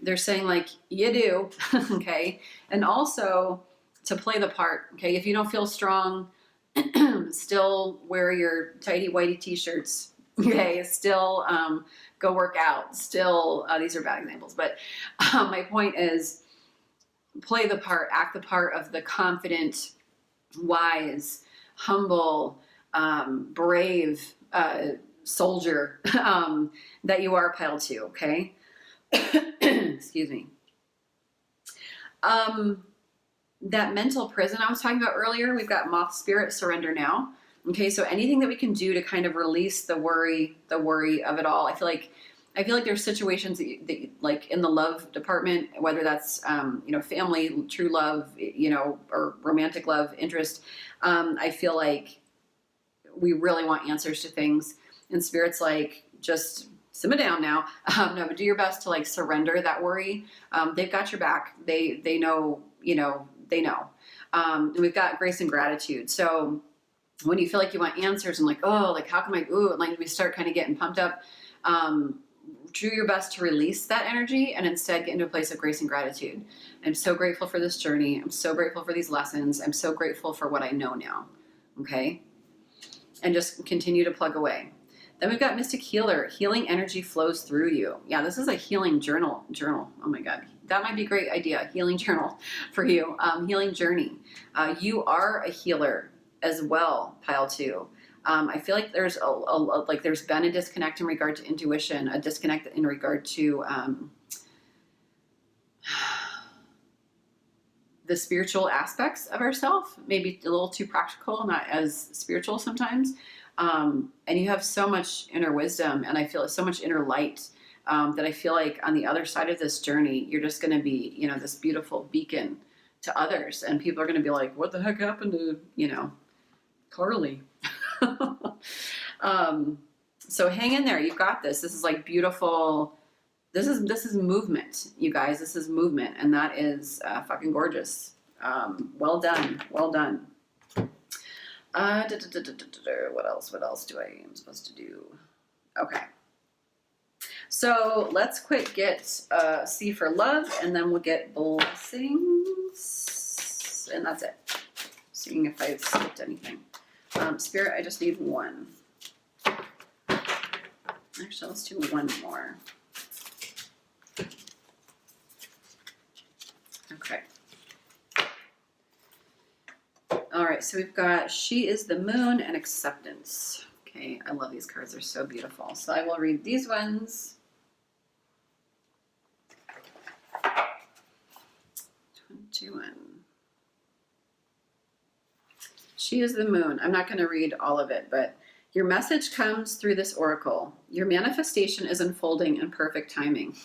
they're saying like, you do, okay? And also to play the part, okay? If you don't feel strong, still wear your tidy whitey t-shirts, okay? Still go work out. Still, these are bad examples, but my point is play the part, act the part of the confident, wise, humble, brave soldier that you are, pile 2, okay? Excuse me. That mental prison I was talking about earlier, we've got moth spirit, surrender now. Okay, so anything that we can do to kind of release the worry of it all. I feel like there's situations that like in the love department, whether that's family, true love, or romantic love, interest. I feel like we really want answers to things, and spirit's like, just simmer down now. No, but do your best to like surrender that worry. They've got your back. They know, they know. And we've got grace and gratitude. So when you feel like you want answers and like, oh, like how can I, like we start kind of getting pumped up, do your best to release that energy and instead get into a place of grace and gratitude. I'm so grateful for this journey. I'm so grateful for these lessons. I'm so grateful for what I know now. Okay. And just continue to plug away. Then we've got Mystic Healer. Healing energy flows through you. Yeah, this is a healing journal. Oh my God. That might be a great idea. Healing journal for you. Healing journey. You are a healer as well, pile 2. I feel like there's there's been a disconnect in regard to intuition, a disconnect in regard to the spiritual aspects of ourselves, maybe a little too practical, not as spiritual sometimes. And you have so much inner wisdom, and I feel so much inner light, that I feel like on the other side of this journey, you're just going to be, this beautiful beacon to others, and people are going to be like, what the heck happened to, Carly? So hang in there. You've got this. This is like beautiful. This is movement, you guys. This is movement, and that is fucking gorgeous. Well done. Well done. What else do I am supposed to do? Okay. So let's quick get C for love, and then we'll get blessings, and that's it. Seeing if I skipped anything. Spirit, I just need one. Actually, let's do one more. Okay. All right, so we've got She is the Moon and Acceptance. Okay, I love these cards. They're so beautiful. So I will read these ones. 21. She is the moon. I'm not going to read all of it, but your message comes through this oracle. Your manifestation is unfolding in perfect timing.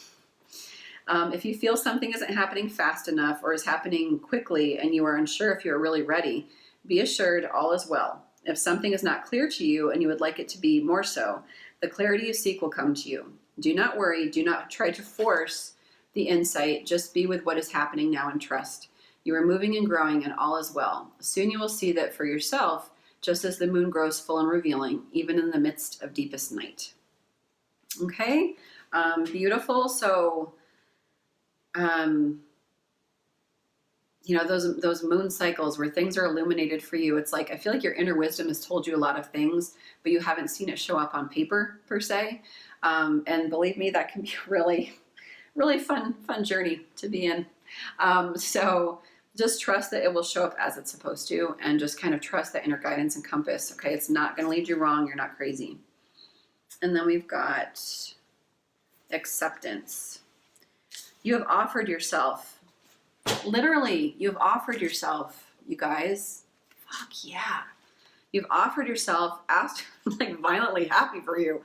If you feel something isn't happening fast enough or is happening quickly and you are unsure if you're really ready, be assured all is well. If something is not clear to you and you would like it to be more so, the clarity you seek will come to you. Do not worry. Do not try to force the insight. Just be with what is happening now and trust. You are moving and growing, and all is well. Soon you will see that for yourself, just as the moon grows full and revealing, even in the midst of deepest night. Okay, beautiful. So, those moon cycles where things are illuminated for you. It's like I feel like your inner wisdom has told you a lot of things, but you haven't seen it show up on paper per se. And believe me, that can be a really, really fun journey to be in. So just trust that it will show up as it's supposed to, and just kind of trust that inner guidance and compass. Okay, it's not going to lead you wrong. You're not crazy. And then we've got acceptance. You have offered yourself. Literally, you have offered yourself, you guys. Fuck yeah. You've offered yourself, asked, like violently happy for you.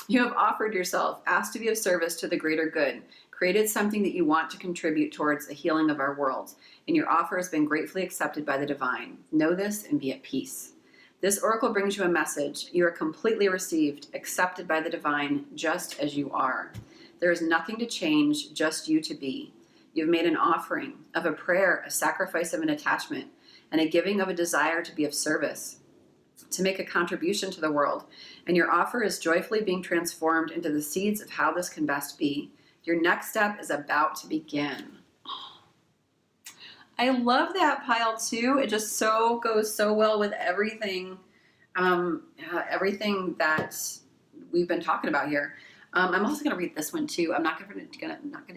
You have offered yourself, asked to be of service to the greater good, created something that you want to contribute towards the healing of our world, and your offer has been gratefully accepted by the divine. Know this and be at peace. This oracle brings you a message. You are completely received, accepted by the divine, just as you are. There is nothing to change, just you to be. You've made an offering of a prayer, a sacrifice of an attachment, and a giving of a desire to be of service, to make a contribution to the world. And your offer is joyfully being transformed into the seeds of how this can best be. Your next step is about to begin. I love that pile too. It just so goes so well with everything, everything that we've been talking about here. I'm also going to read this one too. I'm not going to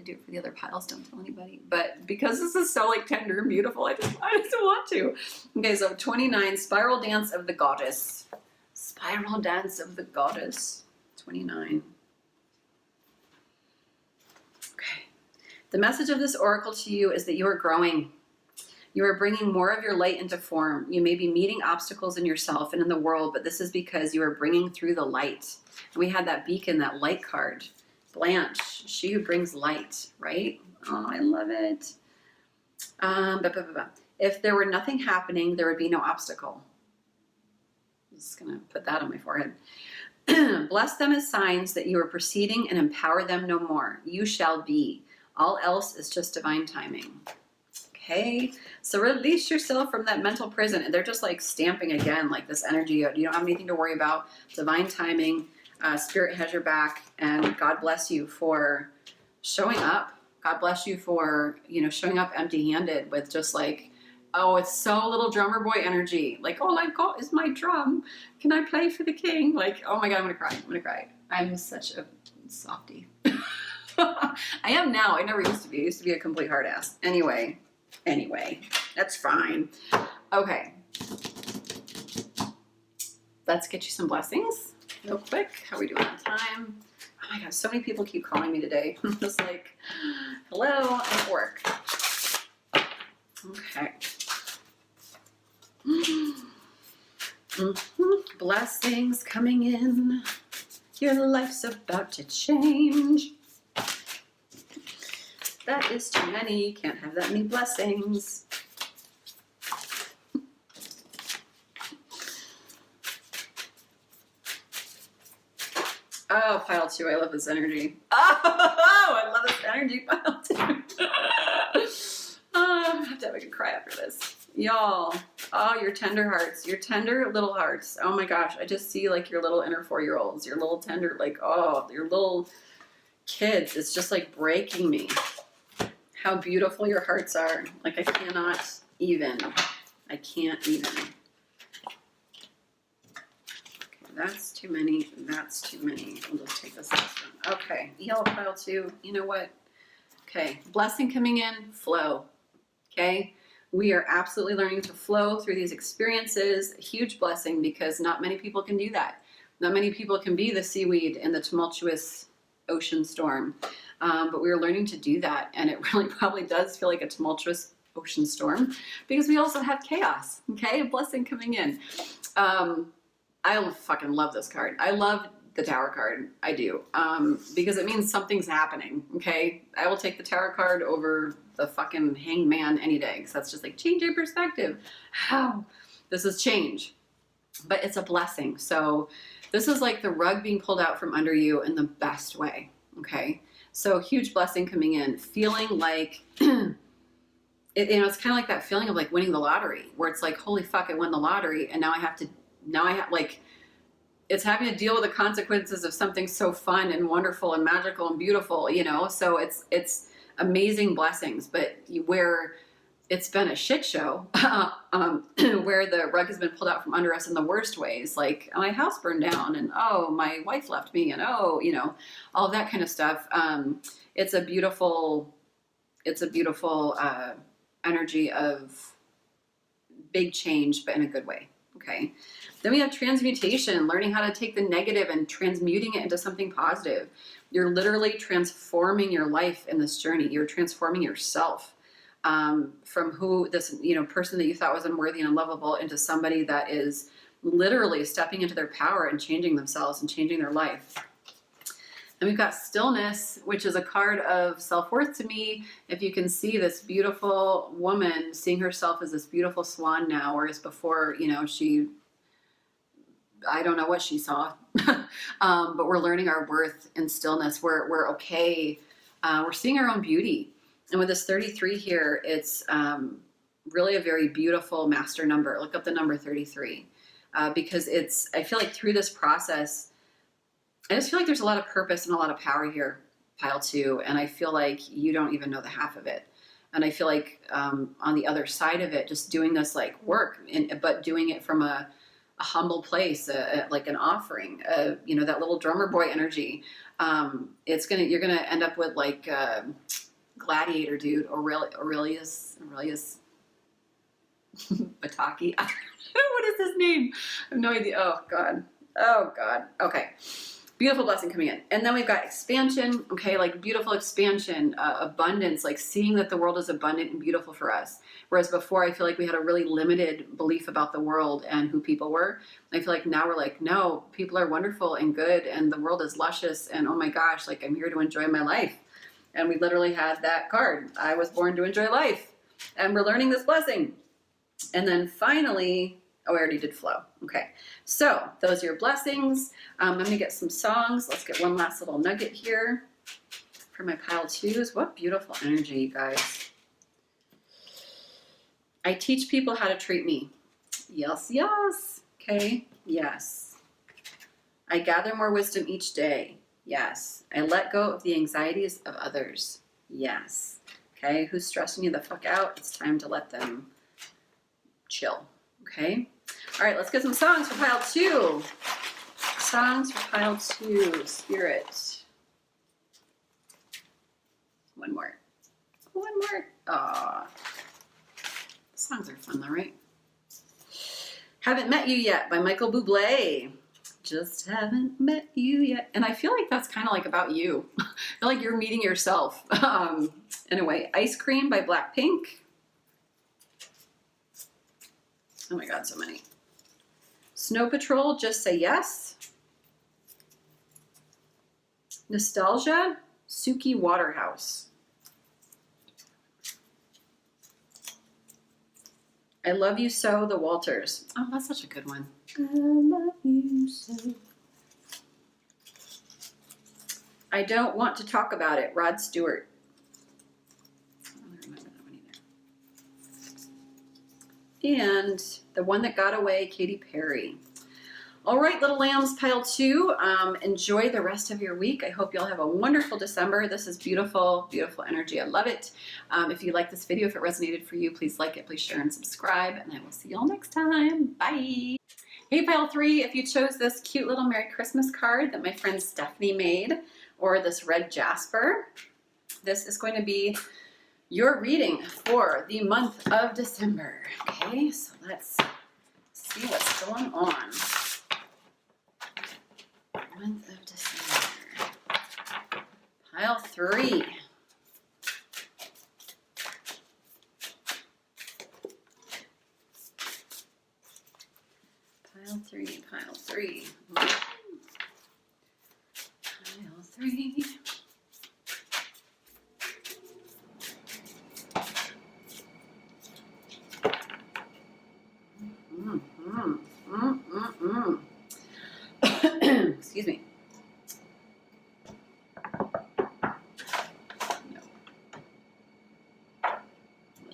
do it for the other piles. Don't tell anybody. But because this is so like tender and beautiful, I just want to. Okay, so 29, Spiral Dance of the Goddess. Spiral Dance of the Goddess. 29. Okay. The message of this oracle to you is that you are growing. You are bringing more of your light into form. You may be meeting obstacles in yourself and in the world, but this is because you are bringing through the light. And we had that beacon, that light card. Blanche, she who brings light, right? Oh, I love it. If there were nothing happening, there would be no obstacle. I'm just going to put that on my forehead. Bless them as signs that you are proceeding and empower them no more. You shall be. All else is just divine timing. Okay, so release yourself from that mental prison. And they're just like stamping again, like this energy. You don't have anything to worry about. Divine timing. Spirit has your back. And God bless you for showing up. God bless you for, showing up empty-handed with just like, oh, it's so little drummer boy energy. Like, all I've got is my drum. Can I play for the king? Like, oh my God, I'm going to cry. I'm such a softie. I am now. I never used to be. I used to be a complete hard ass. Anyway, that's fine. Okay. Let's get you some blessings real quick. How are we doing on time? Oh my God, so many people keep calling me today. I'm just like, hello, I'm at work. Okay. Blessings coming in. Your life's about to change. That is too many. Can't have that many blessings. Oh, pile 2. I love this energy. Oh, I love this energy, pile 2. I have to have a good cry after this. Y'all. Oh, your tender hearts. Your tender little hearts. Oh my gosh. I just see like your little inner 4-year-olds. Your little tender, like, oh, your little kids. It's just like breaking me. How beautiful your hearts are. Like I can't even. Okay, that's too many. I'll just take this last one. Okay, yellow pile 2. You know what? Okay, blessing coming in, flow. Okay, we are absolutely learning to flow through these experiences. A huge blessing because not many people can do that. Not many people can be the seaweed in the tumultuous ocean storm. But we are learning to do that, and it really probably does feel like a tumultuous ocean storm because we also have chaos, okay? A blessing coming in. I fucking love this card. I love the Tower card. I do. Because it means something's happening, okay? I will take the Tower card over the fucking Hanged Man any day because that's just like change your perspective. How? This is change. But it's a blessing. So this is like the rug being pulled out from under you in the best way, okay? So huge blessing coming in, feeling like, it's kind of like that feeling of like winning the lottery where it's like, holy fuck, I won the lottery. And now I have it's having to deal with the consequences of something so fun and wonderful and magical and beautiful, so it's amazing blessings, but where it's been a shit show, where the rug has been pulled out from under us in the worst ways, like my house burned down and oh, my wife left me and oh, all of that kind of stuff. It's a beautiful energy of big change, but in a good way. Okay. Then we have transmutation, learning how to take the negative and transmuting it into something positive. You're literally transforming your life in this journey. You're transforming yourself from who this, person that you thought was unworthy and unlovable into somebody that is, literally stepping into their power and changing themselves and changing their life. And we've got stillness, which is a card of self-worth to me. If you can see this beautiful woman seeing herself as this beautiful swan now, whereas before, you know, I don't know what she saw, but we're learning our worth in stillness. We're okay. We're seeing our own beauty. And with this 33 here, it's really a very beautiful master number. Look up the number 33 because I feel like through this process, I just feel like there's a lot of purpose and a lot of power here, pile 2. And I feel like you don't even know the half of it. And I feel like on the other side of it, just doing this like work, but doing it from a humble place, like an offering, you know, that little drummer boy energy. You're gonna end up with like Gladiator dude, Aurelius Bataki. I don't know, what is his name? I have no idea. Oh God. Okay. Beautiful blessing coming in. And then we've got expansion, okay, like beautiful expansion, abundance, like seeing that the world is abundant and beautiful for us. Whereas before, I feel like we had a really limited belief about the world and who people were. I feel like now we're like, no, people are wonderful and good and the world is luscious and oh my gosh, like I'm here to enjoy my life. And we literally had that card. I was born to enjoy life. And we're learning this blessing. And then finally, oh, I already did flow. Okay. So those are your blessings. I'm going to get some songs. Let's get one last little nugget here for my pile 2s. What beautiful energy, you guys. I teach people how to treat me. Yes, yes. Okay. Yes. I gather more wisdom each day. Yes. I let go of the anxieties of others. Yes. Okay. Who's stressing you the fuck out? It's time to let them chill. Okay. All right, let's get some songs for pile 2. Songs for pile 2. Spirit. One more. Aw. Songs are fun though, right? Haven't Met You Yet by Michael Buble. Just haven't met you yet. And I feel like that's kind of like about you. I feel like you're meeting yourself. Anyway, Ice Cream by Blackpink. Oh my God, so many. Snow Patrol, Just Say Yes. Nostalgia, Suki, Waterhouse. I Love You So, The Walters. Oh, that's such a good one. I love you so. I Don't Want to Talk About It, Rod Stewart. I don't remember that one either. And The One That Got Away, Katy Perry. All right, little lambs, pile 2. Enjoy the rest of your week. I hope you'll have a wonderful December. This is beautiful, beautiful energy. I love it. If you like this video, if it resonated for you, please like it, please share and subscribe, and I will see you all next time. Bye. Hey, pile 3, if you chose this cute little Merry Christmas card that my friend Stephanie made, or this red Jasper, this is going to be your reading for the month of December. Okay, so let's see what's going on. Month of December. Pile 3. Pile 3, pile 3. Pile 3. Excuse me. No.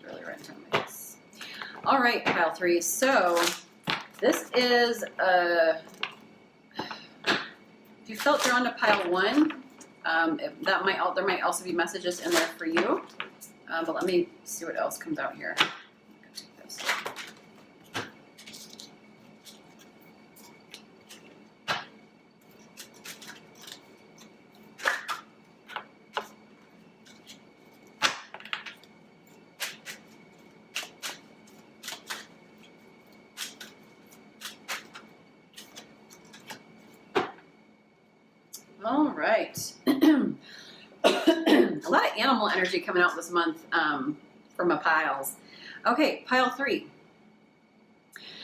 Really right into my face. All right, pile 3. So this is if you felt drawn to pile 1, there might also be messages in there for you. But let me see what else comes out here. All right. A lot of animal energy coming out this month from my piles. Okay, pile 3.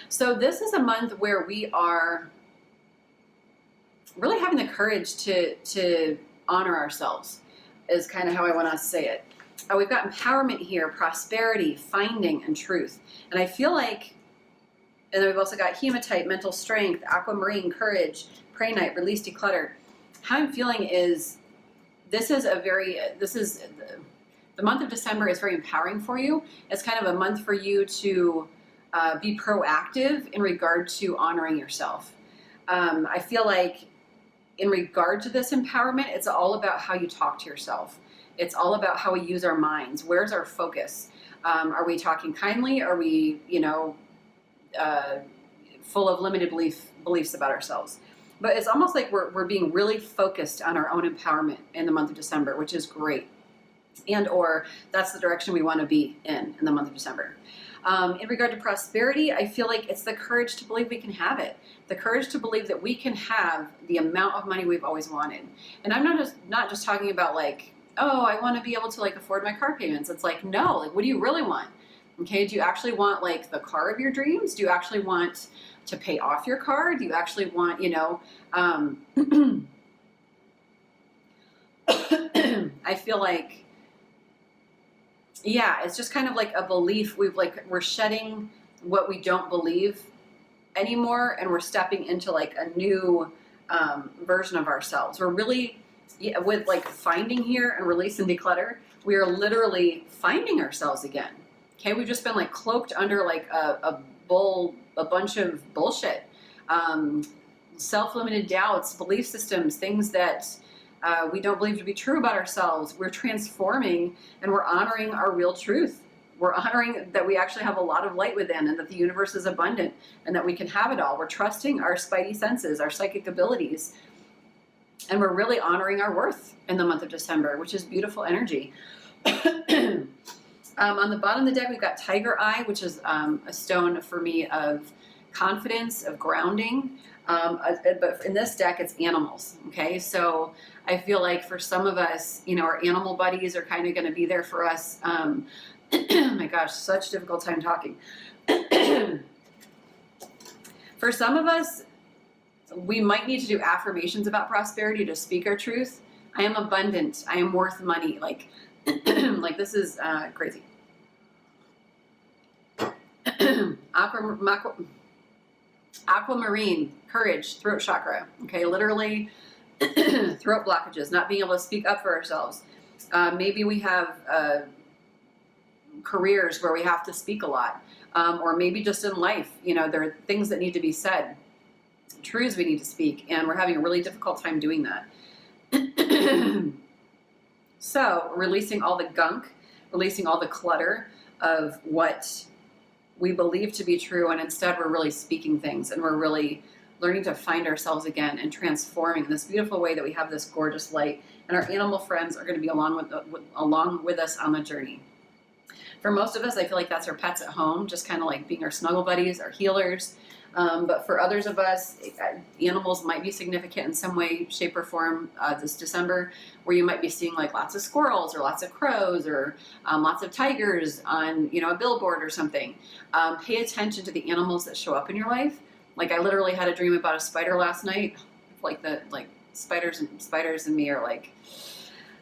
So this is a month where we are really having the courage to honor ourselves, is kind of how I want to say it. We've got empowerment here, prosperity, finding, and truth. And I feel like, and then we've also got hematite, mental strength, aquamarine, courage, pray night, release, declutter. How I'm feeling is the month of December is very empowering for you. It's kind of a month for you to be proactive in regard to honoring yourself. I feel like in regard to this empowerment, it's all about how you talk to yourself. It's all about how we use our minds. Where's our focus? Are we talking kindly? Are we, full of limited beliefs about ourselves? But it's almost like we're being really focused on our own empowerment in the month of December, which is great. And or that's the direction we want to be in the month of December. In regard to prosperity, I feel like it's the courage to believe we can have it. The courage to believe that we can have the amount of money we've always wanted. And I'm not just talking about like, oh, I want to be able to like afford my car payments. It's like, no, like what do you really want? Okay, do you actually want like the car of your dreams? Do you actually want to pay off your car? Do you actually want, I feel like, yeah, it's just kind of like a belief. We're shedding what we don't believe anymore, and we're stepping into like a new version of ourselves. We're really, with like finding here and release and declutter, we are literally finding ourselves again. Okay, we've just been like cloaked under like a bunch of bullshit, self-limited doubts, belief systems, things that we don't believe to be true about ourselves. We're transforming and we're honoring our real truth. We're honoring that we actually have a lot of light within, and that the universe is abundant, and that we can have it all. We're trusting our spidey senses, our psychic abilities, and we're really honoring our worth in the month of December, which is beautiful energy. On the bottom of the deck, we've got Tiger Eye, which is a stone for me of confidence, of grounding. But in this deck, it's animals. Okay, so I feel like for some of us, our animal buddies are kind of going to be there for us. Oh my gosh, such a difficult time talking. For some of us, we might need to do affirmations about prosperity to speak our truth. I am abundant. I am worth money. Like this is crazy. Aquamarine, courage, throat chakra. Okay, literally throat blockages, not being able to speak up for ourselves. Maybe we have careers where we have to speak a lot, or maybe just in life, there are things that need to be said, truths we need to speak, and we're having a really difficult time doing that. So releasing all the gunk, releasing all the clutter of what we believe to be true, and instead we're really speaking things, and we're really learning to find ourselves again and transforming in this beautiful way that we have this gorgeous light, and our animal friends are going to be along with us on the journey. For most of us, I feel like that's our pets at home, just kind of like being our snuggle buddies, our healers. But for others of us, animals might be significant in some way, shape, or form this December, where you might be seeing like lots of squirrels or lots of crows or lots of tigers on a billboard or something. Pay attention to the animals that show up in your life. Like I literally had a dream about a spider last night. Like spiders and me are like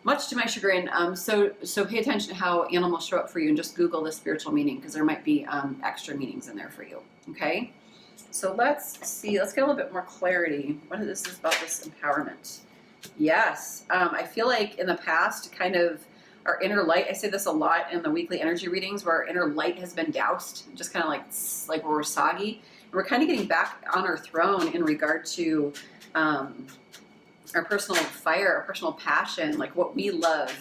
much to my chagrin. So pay attention to how animals show up for you, and just Google the spiritual meaning, because there might be extra meanings in there for you. Okay. So let's get a little bit more clarity. What is this about this empowerment? Yes. I feel like in the past, kind of our inner light, I say this a lot in the weekly energy readings, where our inner light has been doused, just kind of like where we're soggy. And we're kind of getting back on our throne in regard to our personal fire, our personal passion, like what we love,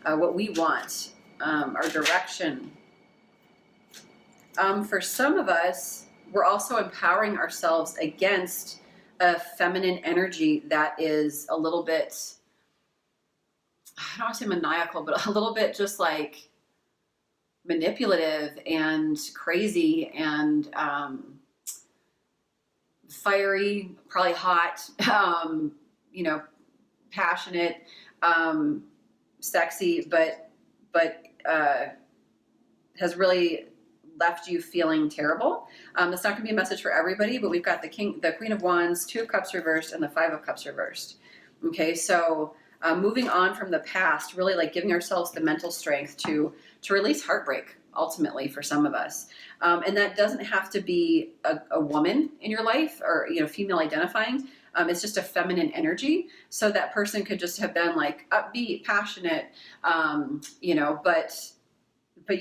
what we want, our direction. For some of us, we're also empowering ourselves against a feminine energy that is a little bit, I don't want to say maniacal, but a little bit just like manipulative and crazy and fiery, probably hot, passionate, sexy, but has really left you feeling terrible. That's not going to be a message for everybody, but we've got the Queen of Wands, Two of Cups reversed, and the Five of Cups reversed. Okay, so moving on from the past, really like giving ourselves the mental strength to release heartbreak, ultimately, for some of us. And that doesn't have to be a woman in your life or, female identifying. It's just a feminine energy. So that person could just have been like upbeat, passionate, but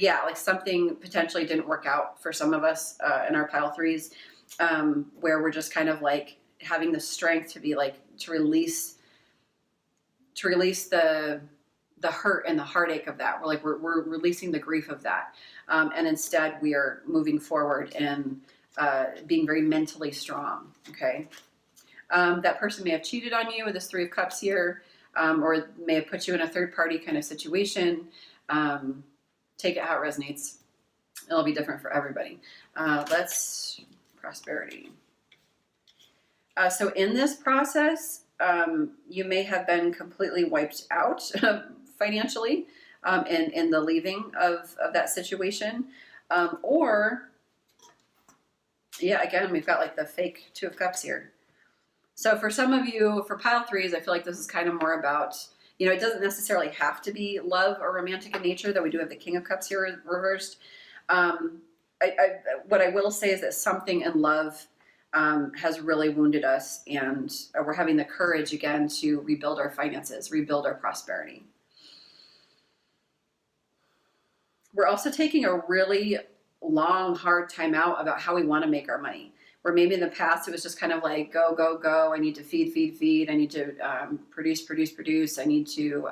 yeah, like something potentially didn't work out for some of us in our pile threes, where we're just kind of like having the strength to be like, to release the hurt and the heartache of that. We're releasing the grief of that. And instead we are moving forward and being very mentally strong. Okay. That person may have cheated on you with this Three of Cups here, or may have put you in a third party kind of situation. Take it how it resonates. It'll be different for everybody. Let's prosperity. So in this process, you may have been completely wiped out financially in the leaving of that situation. Or, yeah, again, we've got like the fake Two of Cups here. So for some of you, for pile threes, I feel like this is kind of more about, it doesn't necessarily have to be love or romantic in nature, though we do have the King of Cups here reversed. What I will say is that something in love has really wounded us, and we're having the courage again to rebuild our finances, rebuild our prosperity. We're also taking a really long, hard time out about how we want to make our money. Where maybe in the past it was just kind of like, go, go, go. I need to feed. I need to produce. I need to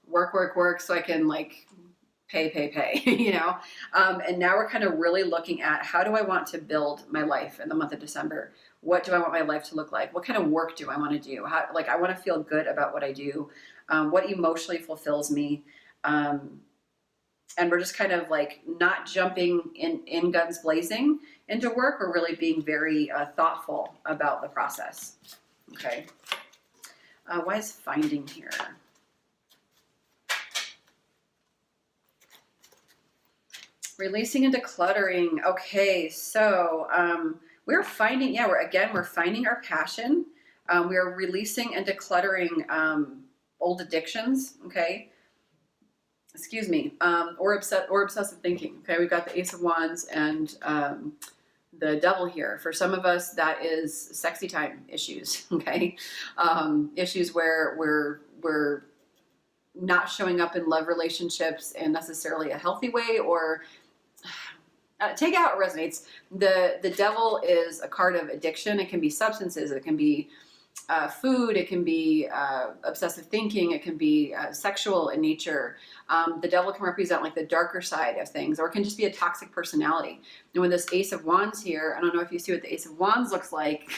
work so I can like pay, and now we're kind of really looking at, how do I want to build my life in the month of December? What do I want my life to look like? What kind of work do I want to do? I want to feel good about what I do. What emotionally fulfills me? And we're just kind of like not jumping in guns blazing into work. We're really being very thoughtful about the process. Okay. Why is finding here? Releasing and decluttering. Okay, so we're finding, we're finding our passion. We are releasing and decluttering old addictions. Okay. Excuse me, or obsessive thinking. Okay, we've got the Ace of Wands and the Devil here. For some of us, that is sexy time issues. Okay, issues where we're not showing up in love relationships in necessarily a healthy way, or take it how it resonates. The Devil is a card of addiction. It can be substances. It can be food, it can be obsessive thinking, it can be sexual in nature. The Devil can represent like the darker side of things, or it can just be a toxic personality. And with this Ace of Wands here, I don't know if you see what the Ace of Wands looks like,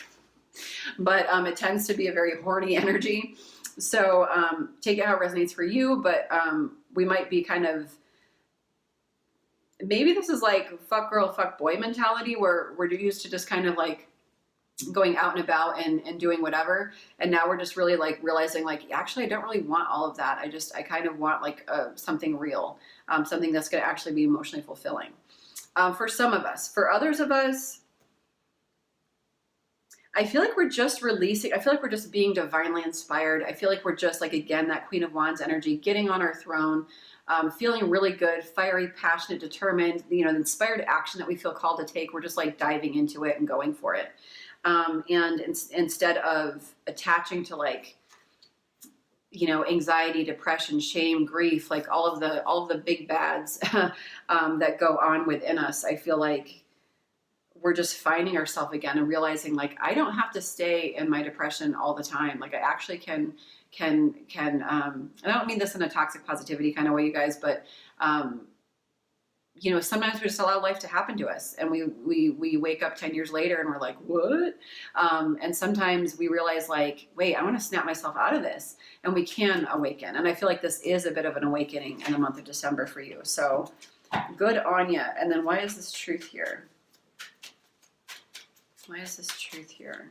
but it tends to be a very horny energy. So take it how it resonates for you, but we might be kind of, maybe this is like fuck girl, fuck boy mentality, where we're used to just kind of like going out and about and doing whatever, and now we're just really like realizing like, actually I don't really want all of that. I kind of want like something real, something that's going to actually be emotionally fulfilling for some of us. For others of us, I feel like we're just releasing, I feel like we're just being divinely inspired. I feel like we're just like, again, that Queen of Wands energy, getting on our throne, feeling really good, fiery, passionate, determined, the inspired action that we feel called to take. We're just like diving into it and going for it. And instead of attaching to like, anxiety, depression, shame, grief, like all of the big bads that go on within us, I feel like we're just finding ourselves again and realizing like, I don't have to stay in my depression all the time. Like I actually can, and I don't mean this in a toxic positivity kind of way, you guys, but, sometimes we just allow life to happen to us, and we wake up 10 years later and we're like, what? And sometimes we realize like, wait, I want to snap myself out of this, and we can awaken. And I feel like this is a bit of an awakening in the month of December for you. So good on ya. And then why is this truth here? Why is this truth here?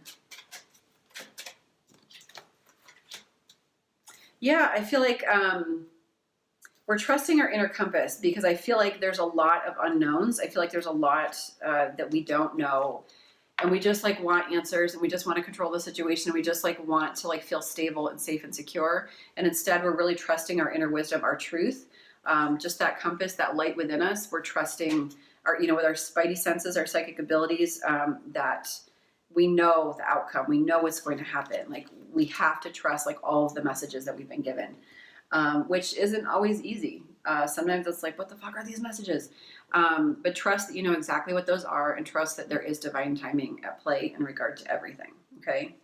Yeah, I feel like, we're trusting our inner compass because I feel like there's a lot of unknowns. I feel like there's a lot that we don't know. And we just like want answers, and we just want to control the situation. We just like want to like feel stable and safe and secure. And instead we're really trusting our inner wisdom, our truth, just that compass, that light within us. We're trusting our, with our spidey senses, our psychic abilities, that we know the outcome. We know what's going to happen. Like we have to trust like all of the messages that we've been given, which isn't always easy. Sometimes it's like, what the fuck are these messages? But trust that you know exactly what those are, and trust that there is divine timing at play in regard to everything. Okay.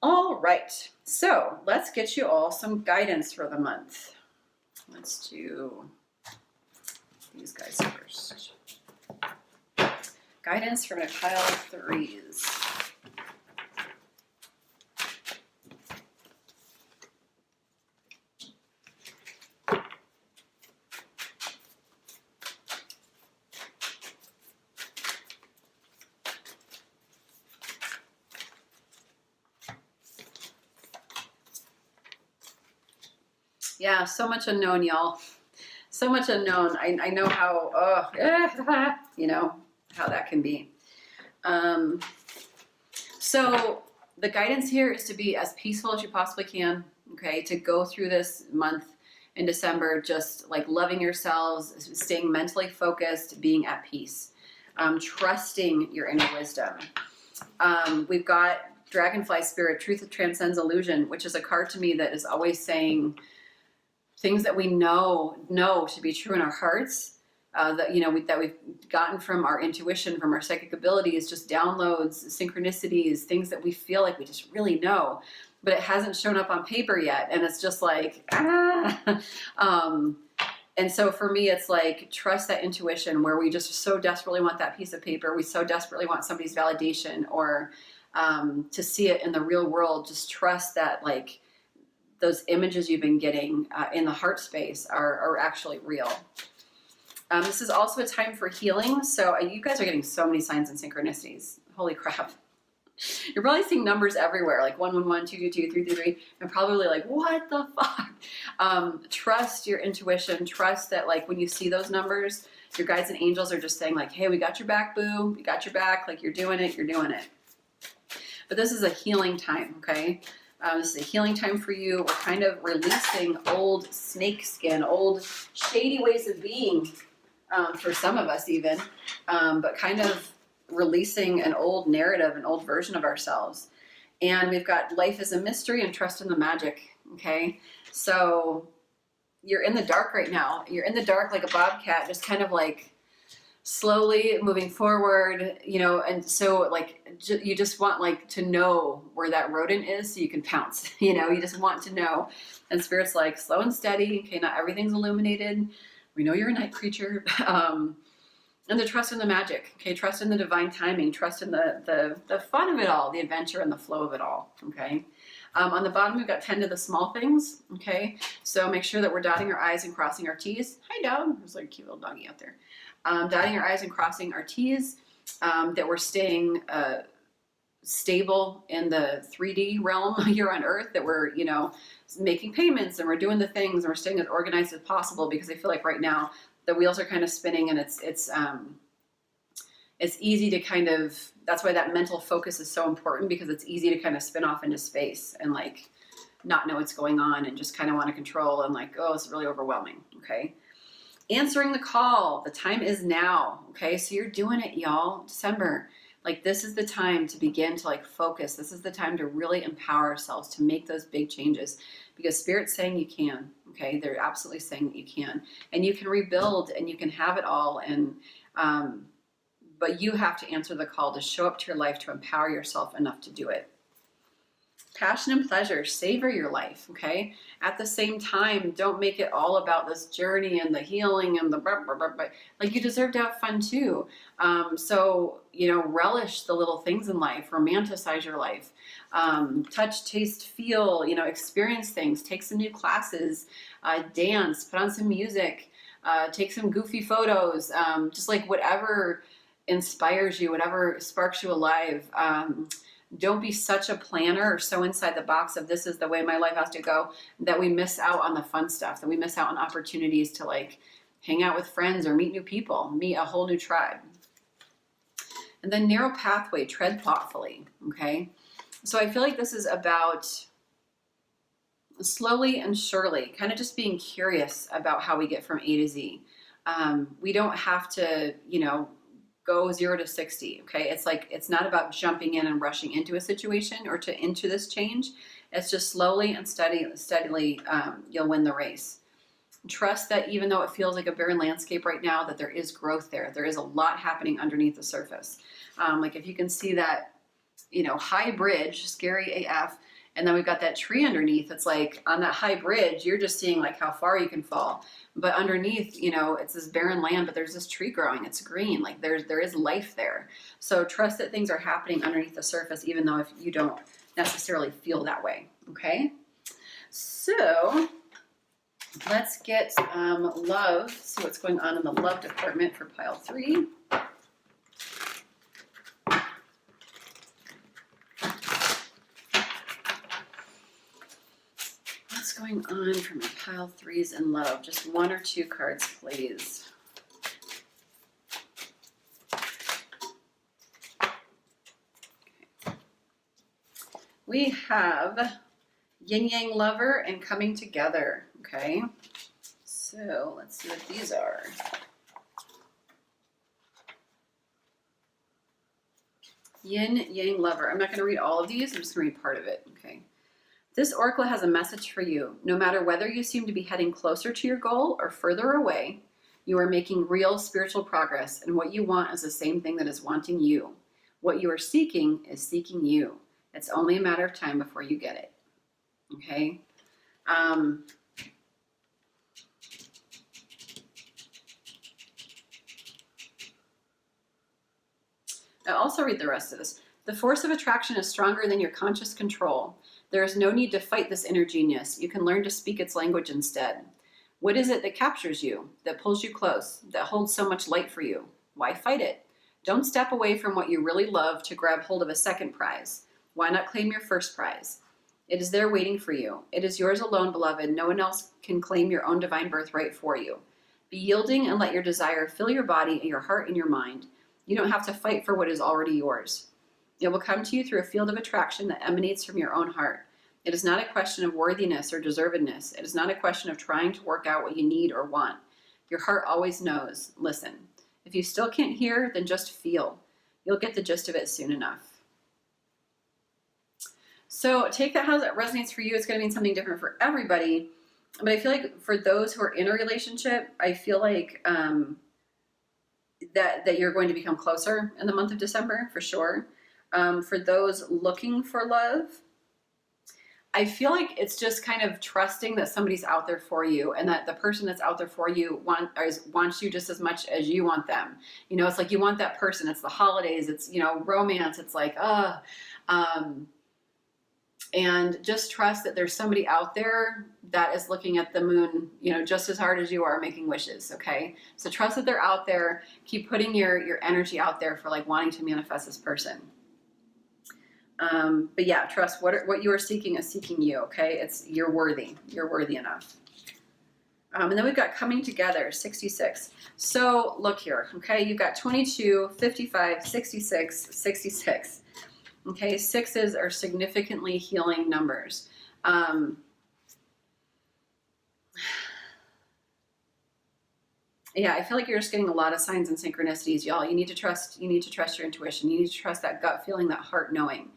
All right. So let's get you all some guidance for the month. Let's do these guys first. Guidance from Untitled threes. Yeah, so much unknown, y'all. So much unknown. I know how, how that can be. So the guidance here is to be as peaceful as you possibly can, okay? To go through this month in December, just like loving yourselves, staying mentally focused, being at peace, trusting your inner wisdom. We've got Dragonfly Spirit, Truth that Transcends Illusion, which is a card to me that is always saying things that we know to be true in our hearts, that we've gotten from our intuition, from our psychic abilities, just downloads, synchronicities, things that we feel like we just really know, but it hasn't shown up on paper yet, and it's just like and so for me, it's like trust that intuition where we just so desperately want that piece of paper, we so desperately want somebody's validation or to see it in the real world. Just trust that like those images you've been getting in the heart space are actually real. This is also a time for healing. So you guys are getting so many signs and synchronicities. Holy crap. You're probably seeing numbers everywhere, like 111, 222, 333, and probably like, what the fuck? Trust your intuition. Trust that like when you see those numbers, your guides and angels are just saying like, hey, we got your back, boo. We got your back. Like you're doing it. You're doing it. But this is a healing time, okay? This is a healing time for you. We're kind of releasing old snake skin, old shady ways of being, for some of us even, but kind of releasing an old narrative, an old version of ourselves. And we've got life is a mystery and trust in the magic, okay? So you're in the dark right now. You're in the dark like a bobcat, just kind of like slowly moving forward, and so like you just want like to know where that rodent is so you can pounce, you just want to know. And Spirit's like slow and steady, okay, not everything's illuminated. We know you're a night creature. And the trust in the magic, okay, trust in the divine timing, trust in the fun of it all, the adventure and the flow of it all, okay. On the bottom, we've got 10 to the small things, okay? So make sure that we're dotting our I's and crossing our T's. Hi, dog. There's like a cute little doggy out there. Dotting our I's and crossing our T's, that we're staying stable in the 3D realm here on Earth, that we're, making payments and we're doing the things and we're staying as organized as possible, because I feel like right now the wheels are kind of spinning and it's easy to kind of, that's why that mental focus is so important, because it's easy to kind of spin off into space and like not know what's going on and just kind of want to control and like, oh, it's really overwhelming, okay? Answering the call. The time is now. Okay. So you're doing it, y'all. December. Like this is the time to begin to like focus. This is the time to really empower ourselves to make those big changes, because Spirit's saying you can. Okay. They're absolutely saying that you can, and you can rebuild and you can have it all. And, but you have to answer the call to show up to your life, to empower yourself enough to do it. Passion and pleasure, savor your life, okay? At the same time, don't make it all about this journey and the healing and the like you deserve to have fun too. So, relish the little things in life, romanticize your life, touch, taste, feel, experience things, take some new classes, dance, put on some music, take some goofy photos, just like whatever inspires you, whatever sparks you alive. Don't be such a planner or so inside the box of this is the way my life has to go that we miss out on the fun stuff, that we miss out on opportunities to like hang out with friends or meet new people, meet a whole new tribe. And then narrow pathway, tread thoughtfully, okay? So I feel like this is about slowly and surely, kind of just being curious about how we get from A to Z. We don't have to, you know, go 0 to 60, okay? It's like, it's not about jumping in and rushing into a situation or into this change. It's just slowly and steadily, you'll win the race. Trust that even though it feels like a barren landscape right now, that there is growth there. There is a lot happening underneath the surface. Like if you can see that, you know, high bridge, scary AF, and then we've got that tree underneath. It's like on that high bridge, you're just seeing like how far you can fall. But underneath, you know, it's this barren land, but there's this tree growing. It's green. Like there is life there. So trust that things are happening underneath the surface, even though if you don't necessarily feel that way. Okay. So let's get love. See what's going on in the love department for pile 3. What's going on for my pile 3s in love? Just 1 or 2 cards, please. Okay. We have yin yang lover and coming together. Okay, so let's see what these are. Yin yang lover. I'm not going to read all of these. I'm just going to read part of it. Okay. This oracle has a message for you. No matter whether you seem to be heading closer to your goal or further away, you are making real spiritual progress, and what you want is the same thing that is wanting you. What you are seeking is seeking you. It's only a matter of time before you get it. Okay. I'll also read the rest of this. The force of attraction is stronger than your conscious control. There is no need to fight this inner genius. You can learn to speak its language instead. What is it that captures you, that pulls you close, that holds so much light for you? Why fight it? Don't step away from what you really love to grab hold of a second prize. Why not claim your first prize? It is there waiting for you. It is yours alone, beloved. No one else can claim your own divine birthright for you. Be yielding and let your desire fill your body, your heart, and your mind. You don't have to fight for what is already yours. It will come to you through a field of attraction that emanates from your own heart. It is not a question of worthiness or deservedness. It is not a question of trying to work out what you need or want. Your heart always knows. Listen. If you still can't hear, then just feel. You'll get the gist of it soon enough. So take that how that resonates for you. It's going to mean something different for everybody. But I feel like for those who are in a relationship, I feel like that you're going to become closer in the month of December, for sure. For those looking for love, I feel like it's just kind of trusting that somebody's out there for you, and that the person that's out there for you wants you just as much as you want them. You know, it's like you want that person. It's the holidays. It's, you know, romance. It's like, and just trust that there's somebody out there that is looking at the moon, you know, just as hard as you are making wishes. Okay. So trust that they're out there. Keep putting your energy out there for like wanting to manifest this person. But yeah, trust what you are seeking is seeking you. Okay. You're worthy. You're worthy enough. And then we've got coming together, 66. So look here. Okay. You've got 22, 55, 66, 66. Okay. 6s are significantly healing numbers. Yeah, I feel like you're just getting a lot of signs and synchronicities, y'all. You need to trust your intuition. You need to trust that gut feeling, that heart knowing.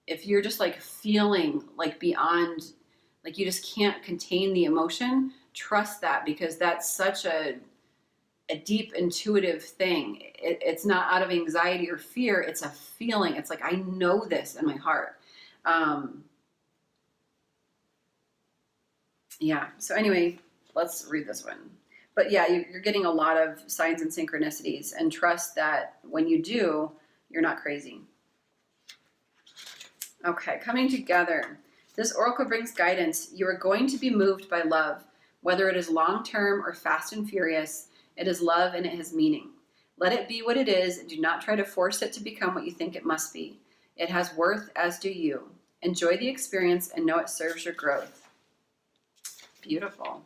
If you're just like feeling like beyond, like you just can't contain the emotion, trust that, because that's such a deep intuitive thing. It's not out of anxiety or fear. It's a feeling. It's like, I know this in my heart. Yeah. So anyway, let's read this one. But yeah, you're getting a lot of signs and synchronicities, and trust that when you do, you're not crazy. Okay, coming together. This oracle brings guidance. You are going to be moved by love, whether it is long-term or fast and furious. It is love and it has meaning. Let it be what it is, and do not try to force it to become what you think it must be. It has worth, as do you. Enjoy the experience and know it serves your growth. Beautiful.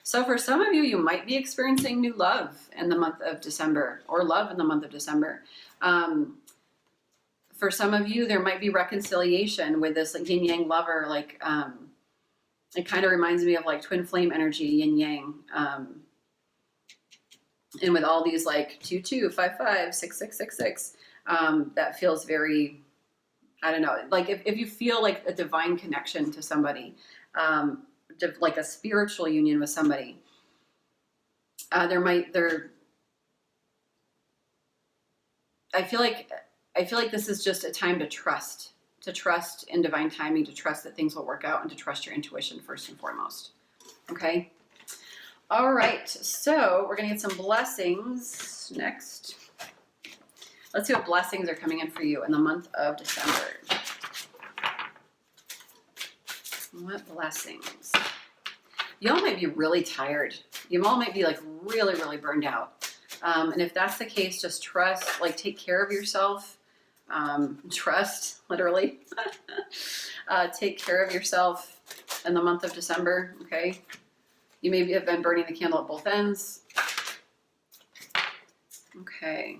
So for some of you, you might be experiencing new love in the month of December, or love in the month of December. For some of you, there might be reconciliation with this like yin yang lover. Like it kind of reminds me of like twin flame energy, yin yang. And with all these like 2255 6666, that feels very, I don't know, like if you feel like a divine connection to somebody, like a spiritual union with somebody, I feel like this is just a time to trust in divine timing, to trust that things will work out, and to trust your intuition first and foremost. Okay. All right. So we're going to get some blessings next. Let's see what blessings are coming in for you in the month of December. What blessings? Y'all might be really tired. You all might be like really, really burned out. And if that's the case, just trust, like take care of yourself. Trust, literally. Take care of yourself in the month of December, okay? You maybe have been burning the candle at both ends. Okay.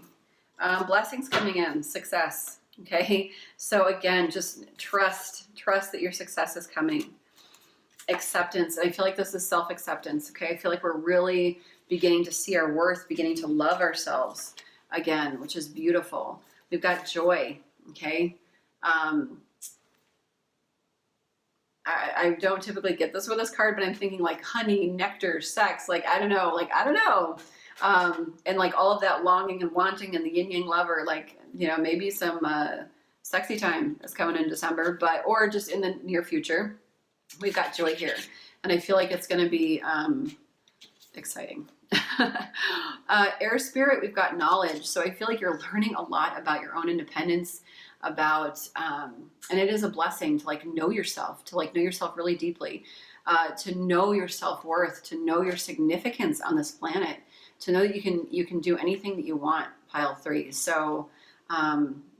Blessings coming in, success, okay? So again, just trust that your success is coming. Acceptance. I feel like this is self-acceptance, okay? I feel like we're really beginning to see our worth, beginning to love ourselves again, which is beautiful. We've got joy, okay? I don't typically get this with this card, but I'm thinking like honey, nectar, sex, like, I don't know. And like all of that longing and wanting and the yin yang lover, like, you know, maybe some sexy time is coming in December, or just in the near future. We've got joy here. And I feel like it's going to be exciting. Air spirit, we've got knowledge. So I feel like you're learning a lot about your own independence, about, and it is a blessing to like know yourself, really deeply, to know your self-worth, to know your significance on this planet, to know that you can do anything that you want, pile 3. So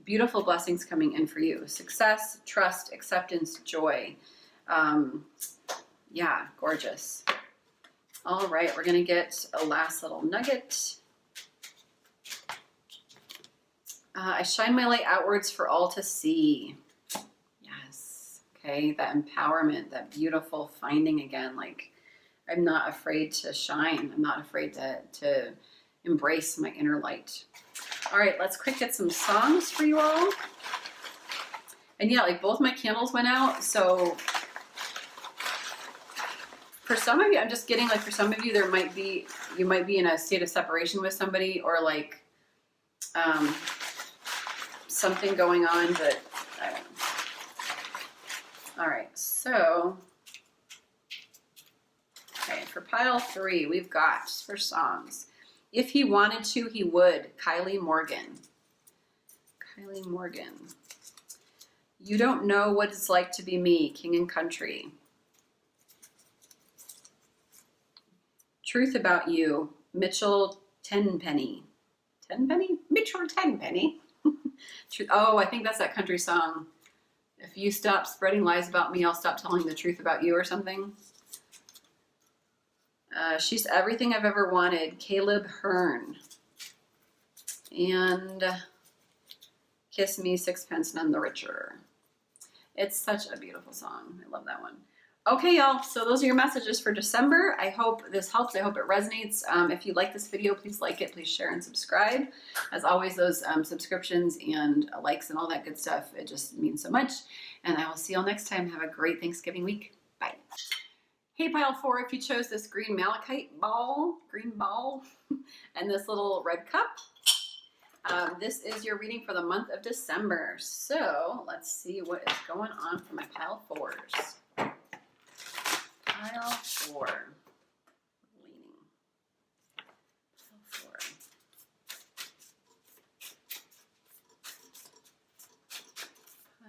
beautiful blessings coming in for you. Success, trust, acceptance, joy. Yeah, gorgeous. All right, we're going to get a last little nugget. I shine my light outwards for all to see. Yes. Okay, that empowerment, that beautiful finding again. Like, I'm not afraid to shine. I'm not afraid to embrace my inner light. All right, let's quick get some songs for you all. And yeah, like both my candles went out, so for some of you, I'm just getting like for some of you, you might be in a state of separation with somebody, or like something going on, but I don't know. All right, so okay, for pile 3, we've got for songs. If he wanted to, he would. Kylie Morgan. Kylie Morgan. You don't know what it's like to be me, King and Country. Truth About You, Mitchell Tenpenny. Tenpenny? Mitchell Tenpenny. Oh, I think that's that country song. If you stop spreading lies about me, I'll stop telling the truth about you, or something. She's Everything I've Ever Wanted, Caleb Hearn. And Kiss Me, Sixpence None the Richer. It's such a beautiful song. I love that one. Okay, y'all, so those are your messages for December. I hope this helps. I hope it resonates. If you like this video, please like it, please share and subscribe. As always, those subscriptions and likes and all that good stuff, it just means so much. And I will see y'all next time. Have a great Thanksgiving week. Bye. Hey, pile 4, if you chose this green malachite ball, and this little red cup, this is your reading for the month of December. So let's see what is going on for my pile 4s. Pile 4. Leaning. Pile 4.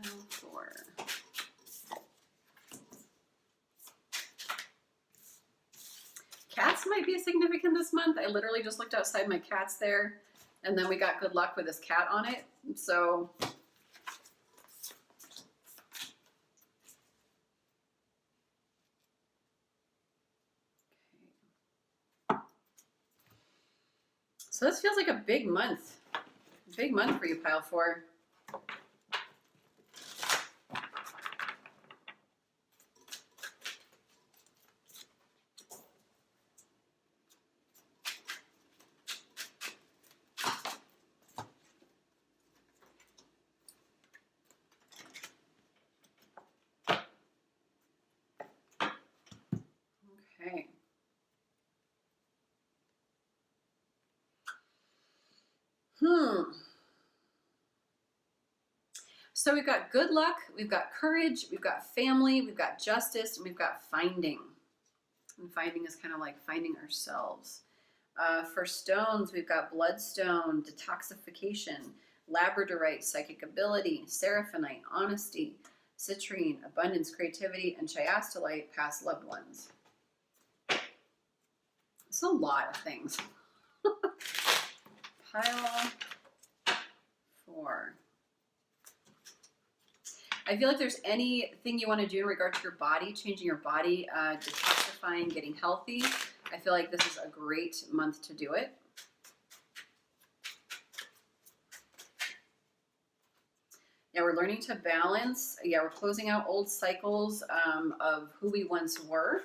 Pile 4. Cats might be significant this month. I literally just looked outside, my cat's there, and then we got good luck with this cat on it. So So this feels like a big month. Big month for you, pile 4. Okay. So we've got good luck, we've got courage, we've got family, we've got justice, and we've got finding. And finding is kind of like finding ourselves. For stones, we've got bloodstone, detoxification, labradorite, psychic ability, seraphonite, honesty, citrine, abundance, creativity, and chiastolite, past loved ones. It's a lot of things. Pile 4. I feel like there's anything you want to do in regard to your body, changing your body, detoxifying, getting healthy. I feel like this is a great month to do it. Yeah, we're learning to balance. Yeah, we're closing out old cycles of who we once were.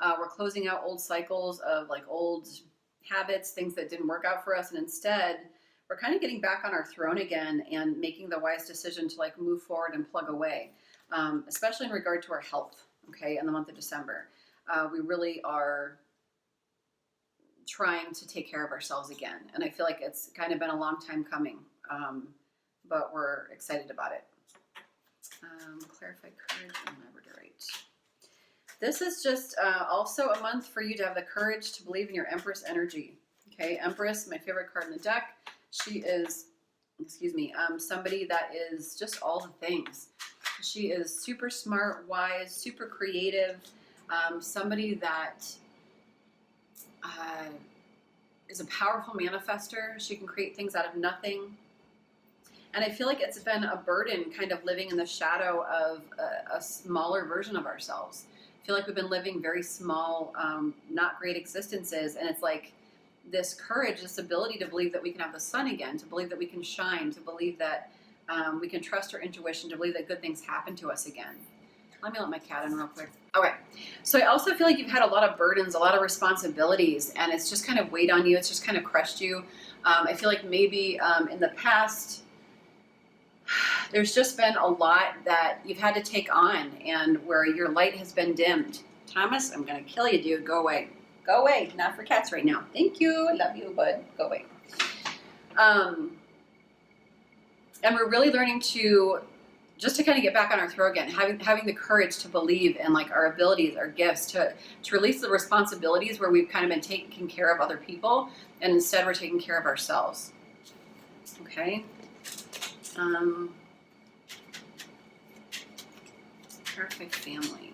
We're closing out old cycles of like old habits, things that didn't work out for us. And instead, we're kind of getting back on our throne again and making the wise decision to like move forward and plug away, especially in regard to our health, okay, in the month of December. We really are trying to take care of ourselves again. And I feel like it's kind of been a long time coming, but we're excited about it. Clarify courage and labradorite. This is just also a month for you to have the courage to believe in your Empress energy. Okay, Empress, my favorite card in the deck. She is, somebody that is just all the things. She is super smart, wise, super creative, somebody that is a powerful manifester. She can create things out of nothing. And I feel like it's been a burden kind of living in the shadow of a smaller version of ourselves. I feel like we've been living very small, not great existences. And it's like, this courage, this ability to believe that we can have the sun again, to believe that we can shine, to believe that we can trust our intuition, to believe that good things happen to us again. Let me let my cat in real quick. Okay. So I also feel like you've had a lot of burdens, a lot of responsibilities, and it's just kind of weighed on you. It's just kind of crushed you. I feel like maybe in the past, there's just been a lot that you've had to take on and where your light has been dimmed. Thomas, I'm going to kill you, dude. Go away. Go away. Not for cats right now. Thank you. Love you, bud. Go away. And we're really learning to just to kind of get back on our throw again, having the courage to believe in like our abilities, our gifts, to release the responsibilities where we've kind of been taking care of other people and instead we're taking care of ourselves. Okay. Perfect family.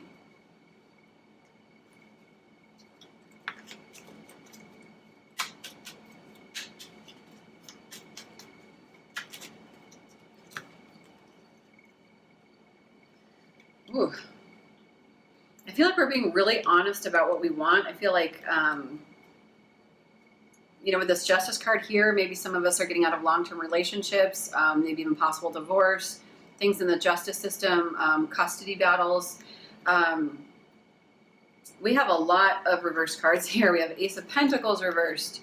Ooh. I feel like we're being really honest about what we want. I feel like, with this justice card here, maybe some of us are getting out of long-term relationships, maybe even possible divorce, things in the justice system, custody battles. We have a lot of reverse cards here. We have Ace of Pentacles reversed,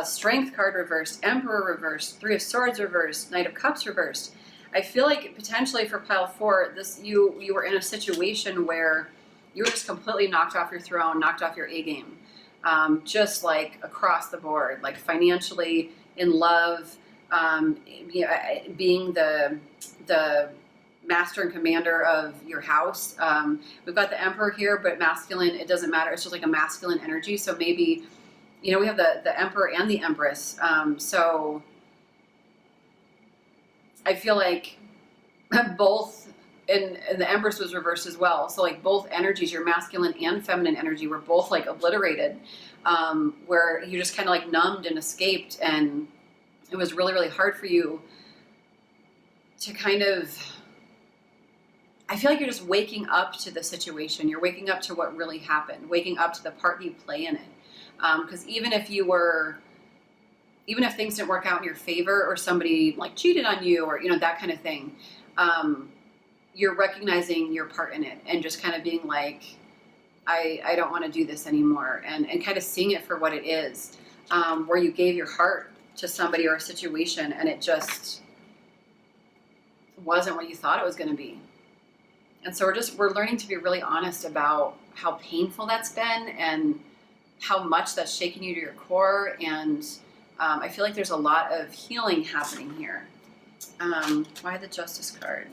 Strength card reversed, Emperor reversed, Three of Swords reversed, Knight of Cups reversed. I feel like potentially for pile 4, you were in a situation where you were just completely knocked off your throne, knocked off your A game, just like across the board, like financially, in love, being the master and commander of your house. We've got the Emperor here, but masculine, it doesn't matter. It's just like a masculine energy. So maybe, we have the Emperor and the Empress. So I feel like both, and the Empress was reversed as well. So like both energies, your masculine and feminine energy, were both like obliterated, where you just kind of like numbed and escaped. And it was really, really hard for you to kind of, I feel like you're just waking up to the situation. You're waking up to what really happened, waking up to the part you play in it. Because even if you were even if things didn't work out in your favor or somebody like cheated on you or, you know, that kind of thing, you're recognizing your part in it and just kind of being like, I don't want to do this anymore, and kind of seeing it for what it is, where you gave your heart to somebody or a situation and it just wasn't what you thought it was going to be. And so we're learning to be really honest about how painful that's been and how much that's shaken you to your core. And I feel like there's a lot of healing happening here. Why the Justice card?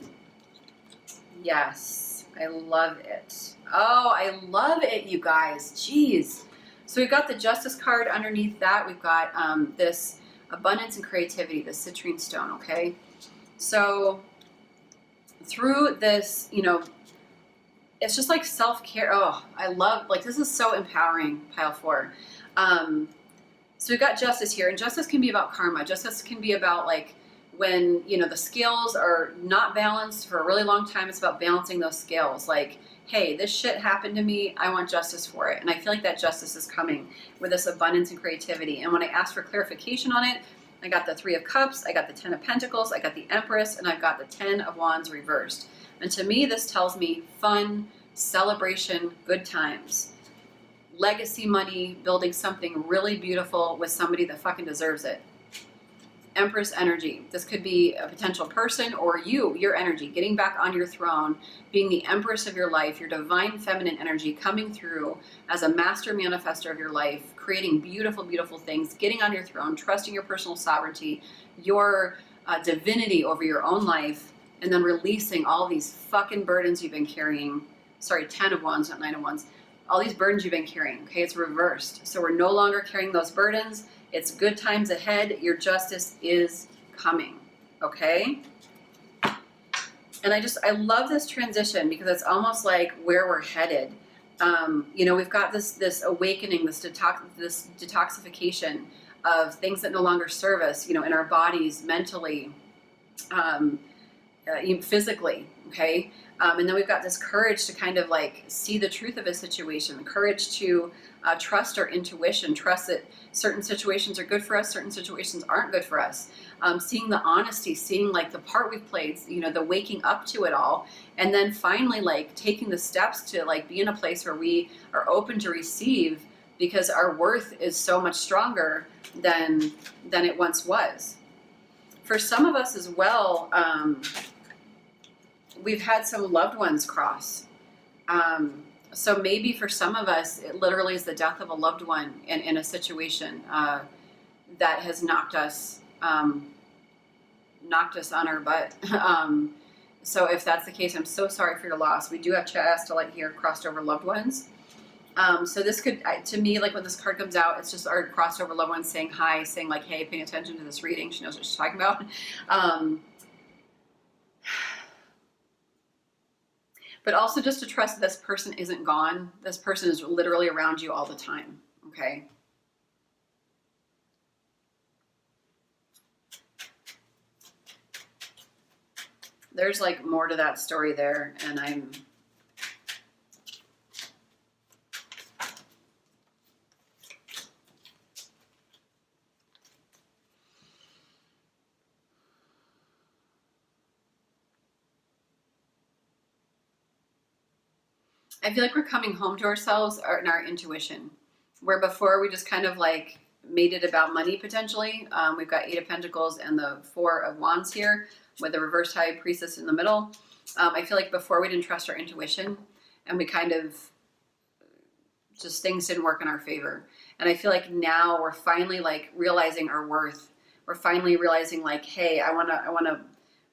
Yes, I love it. Oh, I love it, you guys. Jeez. So we've got the Justice card underneath that. We've got this abundance and creativity, the citrine stone, okay? So through this, you know, it's just like self-care. Oh, I love, like, this is so empowering, pile 4. So we've got justice here, and justice can be about karma. Justice can be about, like, when, you know, the scales are not balanced for a really long time, it's about balancing those scales. Like, hey, this shit happened to me, I want justice for it. And I feel like that justice is coming with this abundance and creativity. And when I asked for clarification on it, I got the 3 of Cups, I got the 10 of Pentacles, I got the Empress, and I've got the 10 of Wands reversed. And to me, this tells me fun, celebration, good times. Legacy money, building something really beautiful with somebody that fucking deserves it. Empress energy. This could be a potential person or your energy, getting back on your throne, being the empress of your life, your divine feminine energy coming through as a master manifester of your life, creating beautiful, beautiful things, getting on your throne, trusting your personal sovereignty, your divinity over your own life, and then releasing all these fucking burdens you've been carrying. Sorry, 10 of Wands, not 9 of Wands. All these burdens you've been carrying, okay? It's reversed. So we're no longer carrying those burdens. It's good times ahead. Your justice is coming, okay? And I love this transition because it's almost like where we're headed. You know, we've got this awakening, this detoxification of things that no longer serve us, you know, in our bodies, mentally, even physically, okay? And then we've got this courage to kind of like see the truth of a situation, the courage to trust our intuition, trust that certain situations are good for us, certain situations aren't good for us. Seeing the honesty, seeing like the part we've played, you know, the waking up to it all. And then finally like taking the steps to like be in a place where we are open to receive because our worth is so much stronger than it once was. For some of us as well, we've had some loved ones cross. So maybe for some of us, it literally is the death of a loved one in a situation that has knocked us on our butt. So if that's the case, I'm so sorry for your loss. We do have chastity here, crossed over loved ones. So this could, to me, like when this card comes out, it's just our crossed over loved ones saying hi, saying like, hey, paying attention to this reading. She knows what she's talking about. But also just to trust that this person isn't gone. This person is literally around you all the time, okay? There's like more to that story there, and I feel like we're coming home to ourselves and our intuition, where before we just kind of like made it about money potentially. We've got 8 of Pentacles and the 4 of Wands here with the reversed High Priestess in the middle. I feel like before we didn't trust our intuition and we kind of just things didn't work in our favor. And I feel like now we're finally like realizing our worth. We're finally realizing like, hey, I want to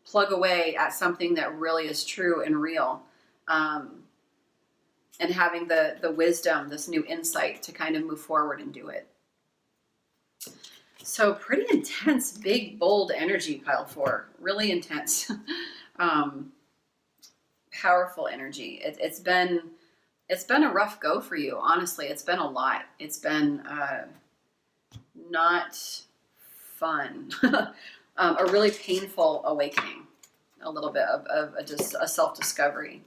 plug away at something that really is true and real. And having the wisdom, this new insight to kind of move forward and do it. So pretty intense, big, bold energy, pile 4. Really intense. Powerful energy. It's been a rough go for you, honestly. It's been a lot. It's been not fun. A really painful awakening. A little bit of a self-discovery.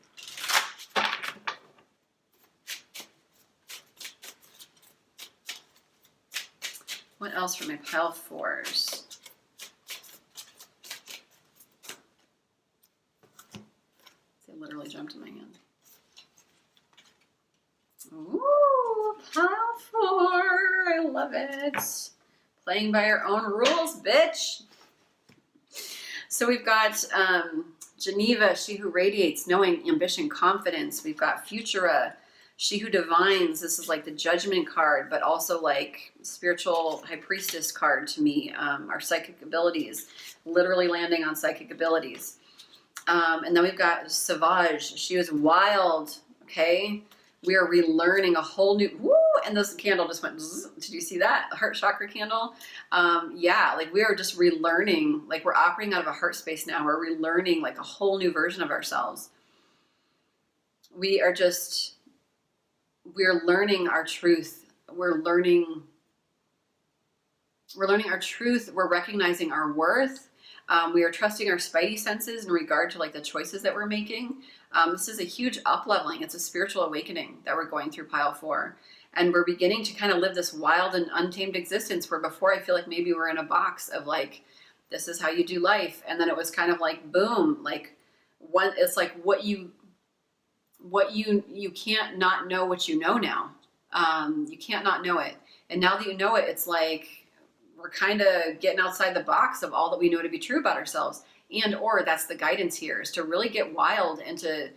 What else for my pile fours? They literally jumped in my hand. Ooh, pile four. I love it. Playing by our own rules, bitch. So we've got Geneva, she who radiates, knowing, ambition, confidence. We've got Futura, she who divines. This is like the judgment card, but also like spiritual high priestess card to me. Our psychic abilities, literally landing on psychic abilities. And then we've got Sauvage, she is wild, okay? We are relearning a whole new, woo, and this candle just went, zzz. Did you see that? The heart chakra candle? Yeah, like we are just relearning, like we're operating out of a heart space now. We're relearning like a whole new version of ourselves. We're learning our truth. We're learning our truth. We're recognizing our worth. We are trusting our spidey senses in regard to like the choices that we're making. This is a huge up-leveling. It's a spiritual awakening that we're going through pile four. And we're beginning to kind of live this wild and untamed existence where before I feel like maybe we're in a box of like, this is how you do life. And then it was kind of like, boom, like one, it's like what you can't not know what you know now. You can't not know it. And now that you know it, it's like, we're kind of getting outside the box of all that we know to be true about ourselves. And or that's the guidance here, is to really get wild and to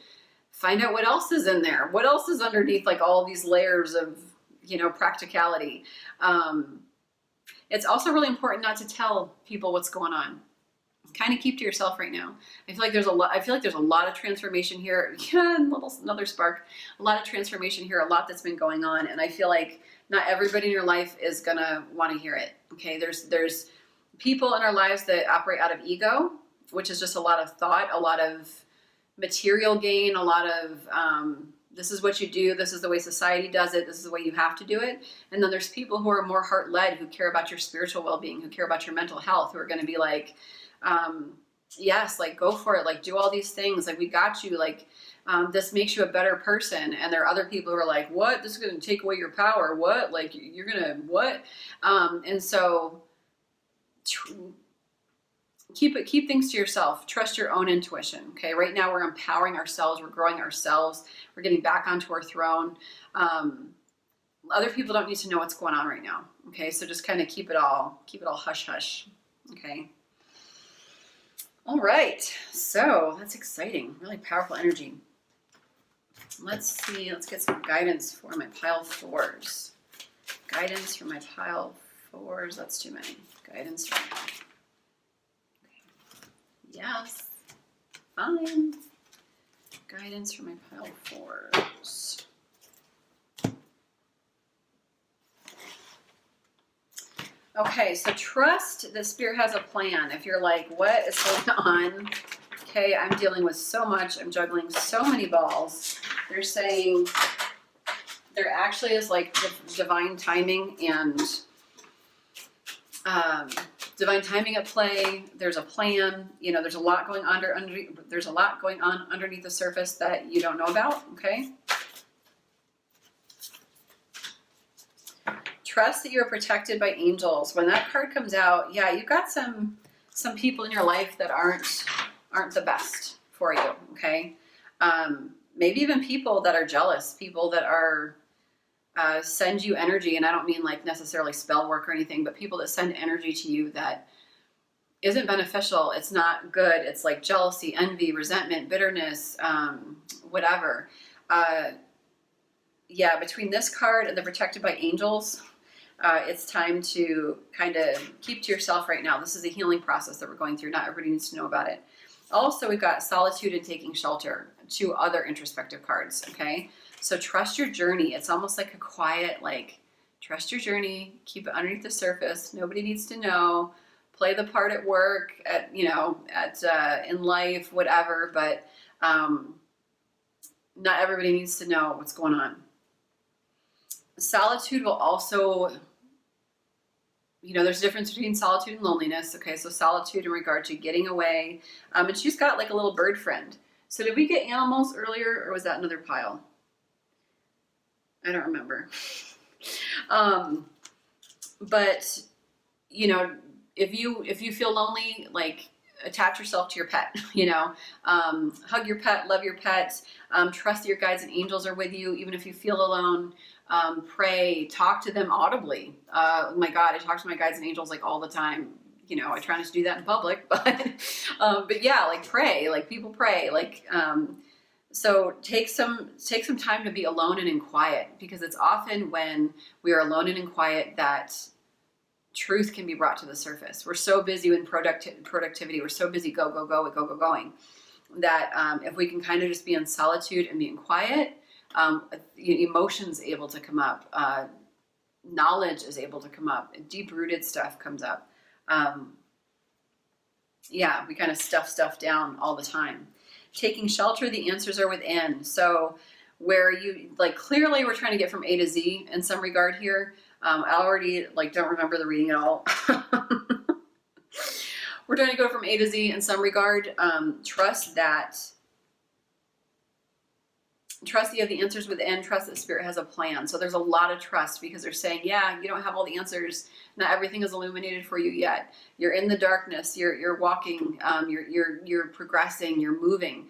find out what else is in there. What else is underneath like all these layers of, you know, practicality. It's also really important not to tell people what's going on. Kind of keep to yourself right now. I feel like there's a lot of transformation here. Yeah, another spark. A lot of transformation here, a lot that's been going on. And I feel like not everybody in your life is gonna want to hear it. Okay, there's people in our lives that operate out of ego, which is just a lot of thought, a lot of material gain, a lot of this is what you do, this is the way society does it, this is the way you have to do it. And then there's people who are more heart-led, who care about your spiritual well-being, who care about your mental health, who are going to be like, yes, like go for it, like do all these things, like we got you, like this makes you a better person. And there are other people who are like, what? This is going to take away your power. What? Like you're going to, what? And so keep things to yourself. Trust your own intuition. Okay. Right now we're empowering ourselves. We're growing ourselves. We're getting back onto our throne. Other people don't need to know what's going on right now. Okay. So just kind of keep it all hush hush. Okay. All right. So that's exciting. Really powerful energy. Let's see. Let's get some guidance for my pile fours. Guidance for my pile fours. That's too many. Guidance for my... Yes. Fine. Guidance for my pile fours. Okay, so trust that Spirit has a plan. If you're like, what is going on? Okay, I'm dealing with so much. I'm juggling so many balls. They're saying there actually is like divine timing and divine timing at play. There's a plan. You know, there's a lot going on there's a lot going on underneath the surface that you don't know about. Okay. Trust that you're protected by angels. When that card comes out, yeah, you've got some people in your life that aren't the best for you. Okay. Maybe even people that are jealous, people that are send you energy, and I don't mean like necessarily spell work or anything, but people that send energy to you that isn't beneficial. It's not good. It's like jealousy, envy, resentment, bitterness, whatever. Yeah, between this card and the protected by angels, it's time to kind of keep to yourself right now. This is a healing process that we're going through. Not everybody needs to know about it. Also, we've got solitude and taking shelter, two other introspective cards, okay? So trust your journey. It's almost like a quiet, like, trust your journey, keep it underneath the surface. Nobody needs to know. Play the part at work, in life, whatever, but not everybody needs to know what's going on. Solitude will also, there's a difference between solitude and loneliness. Okay, so solitude in regard to getting away. And she's got like a little bird friend. So did we get animals earlier, or was that another pile? I don't remember. But you know, if you feel lonely, like attach yourself to your pet, you know, hug your pet, love your pet, trust that your guides and angels are with you, even if you feel alone. Pray, talk to them audibly. Oh my God, I talk to my guides and angels like all the time. You know, I try not to do that in public, but yeah, like pray, like people pray, like, so take some time to be alone and in quiet, because it's often when we are alone and in quiet that truth can be brought to the surface. We're so busy with productivity. We're so busy going, that if we can kind of just be in solitude and be in quiet, emotions able to come up, knowledge is able to come up, deep-rooted stuff comes up. Yeah, we kind of stuff down all the time. Taking shelter, the answers are within. So where you, like, clearly we're trying to get from A to Z in some regard here. I already, like, don't remember the reading at all. We're trying to go from A to Z in some regard. Trust that you have the answers within. Trust that Spirit has a plan. So there's a lot of trust, because they're saying, yeah, you don't have all the answers. Not everything is illuminated for you yet. You're in the darkness. You're walking. You're progressing. You're moving.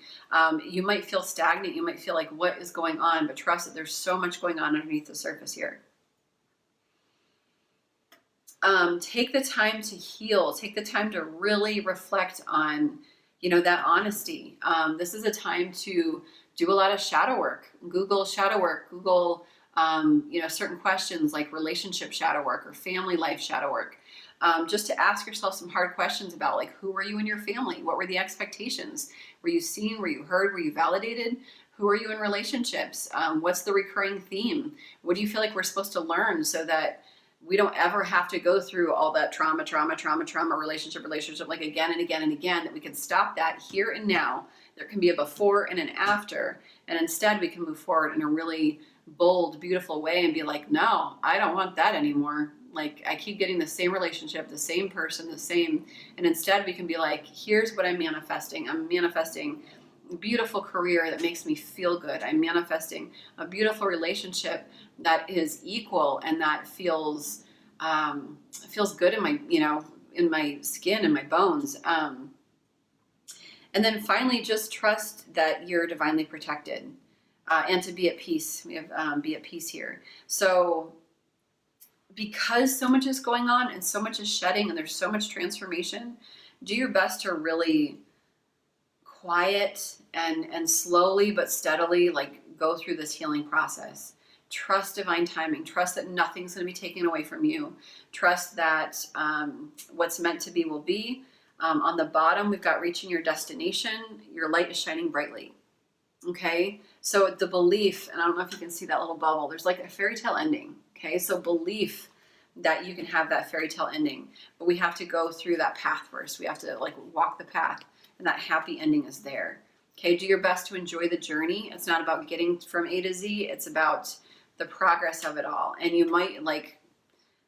You might feel stagnant. You might feel like, what is going on? But trust that there's so much going on underneath the surface here. Take the time to heal. Take the time to really reflect on, you know, that honesty. This is a time to do a lot of shadow work. Google shadow work. Google, you know, certain questions like relationship shadow work or family life shadow work. Just to ask yourself some hard questions about, like, who were you in your family? What were the expectations? Were you seen? Were you heard? Were you validated? Who are you in relationships? What's the recurring theme? What do you feel like we're supposed to learn so that we don't ever have to go through all that trauma, relationship, like again and again and again, that we can stop that here and now. There can be a before and an after, and instead we can move forward in a really bold, beautiful way and be like, no, I don't want that anymore. Like, I keep getting the same relationship, the same person, and instead we can be like, here's what I'm manifesting. I'm manifesting a beautiful career that makes me feel good. I'm manifesting a beautiful relationship that is equal and that feels good in my, you know, in my skin and my bones. And then finally, just trust that you're divinely protected, and to be at peace. We have be at peace here. So because so much is going on and so much is shedding and there's so much transformation, do your best to really quiet and slowly but steadily, like, go through this healing process. Trust divine timing. Trust that nothing's going to be taken away from you. Trust that what's meant to be will be. On the bottom, we've got reaching your destination. Your light is shining brightly. Okay? So the belief, and I don't know if you can see that little bubble, there's like a fairy tale ending. Okay? So belief that you can have that fairy tale ending. But we have to go through that path first. We have to, like, walk the path. And that happy ending is there. Okay? Do your best to enjoy the journey. It's not about getting from A to Z. It's about the progress of it all. And you might, like,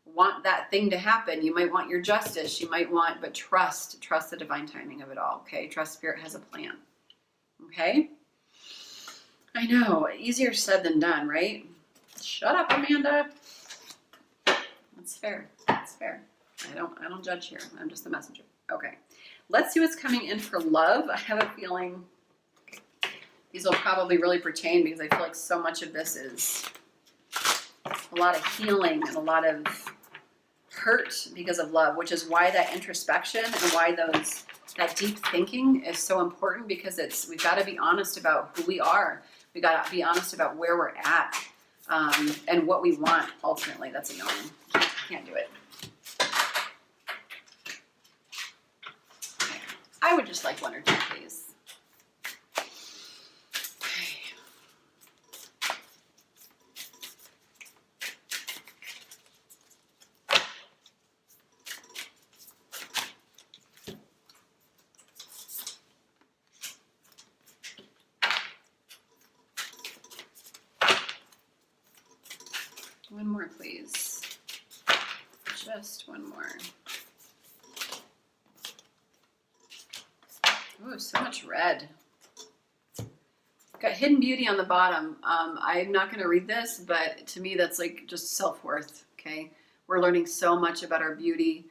want that thing to happen. You might want your justice. You might want, but trust the divine timing of it all. Okay. Trust Spirit has a plan. Okay. I know, easier said than done, right? Shut up, Amanda. That's fair. That's fair. I don't judge here. I'm just the messenger. Okay. Let's see what's coming in for love. I have a feeling these will probably really pertain, because I feel like so much of this is a lot of healing and a lot of hurt because of love, which is why that introspection and why that deep thinking is so important, because we've got to be honest about who we are. We got to be honest about where we're at, and what we want ultimately. That's annoying. Can't do it. Okay. I would just like one or two, please. One more, please. Just one more. Ooh, so much red. Got hidden beauty on the bottom. I'm not going to read this, but to me that's like just self-worth, okay? We're learning so much about our beauty.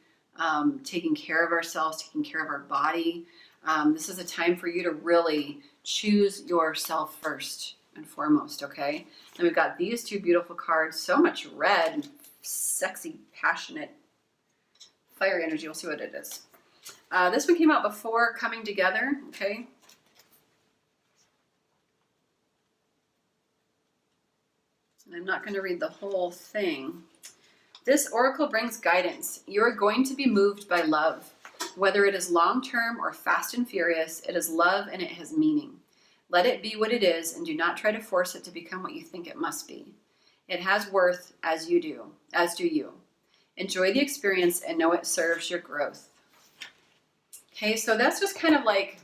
taking care of ourselves, taking care of our body. This is a time for you to really choose yourself first and foremost, okay? And we've got these two beautiful cards, so much red, sexy, passionate, fiery energy. We'll see what it is. This one came out before Coming Together, okay? And I'm not going to read the whole thing. This oracle brings guidance. You're going to be moved by love. Whether it is long-term or fast and furious, it is love and it has meaning. Let it be what it is and do not try to force it to become what you think it must be. It has worth as do you. Enjoy the experience and know it serves your growth. Okay, so that's just kind of like,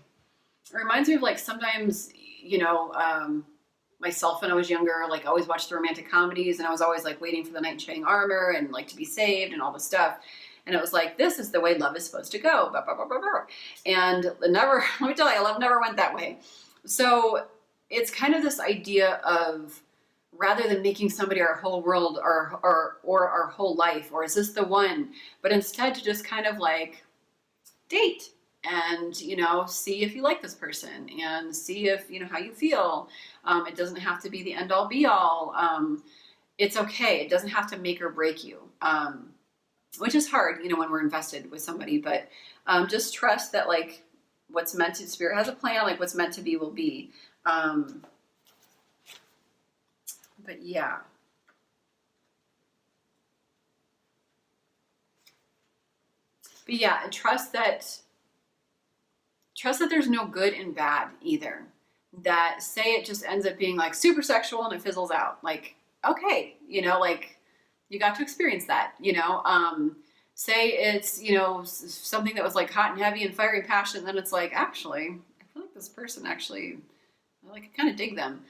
it reminds me of like sometimes, you know, myself when I was younger, like always watched the romantic comedies and I was always like waiting for the knight in shining armor and like to be saved and all this stuff. And it was like, this is the way love is supposed to go. Blah, blah, blah, blah, blah. And never, let me tell you, love never went that way. So it's kind of this idea of rather than making somebody our whole world or our whole life, or is this the one? But instead to just kind of like date and, you know, see if you like this person and see if, you know, how you feel. It doesn't have to be the end all be all. It's okay. It doesn't have to make or break you. Which is hard, you know, when we're invested with somebody, but just trust that like what's meant to, Spirit has a plan, like what's meant to be will be. But yeah. But yeah, and trust that there's no good and bad either. That say it just ends up being like super sexual and it fizzles out. Like, okay, you know, like you got to experience that, you know. Say it's, you know, something that was like hot and heavy and fiery and passionate, and then it's like, actually, I feel like this person actually, I like kind of dig them.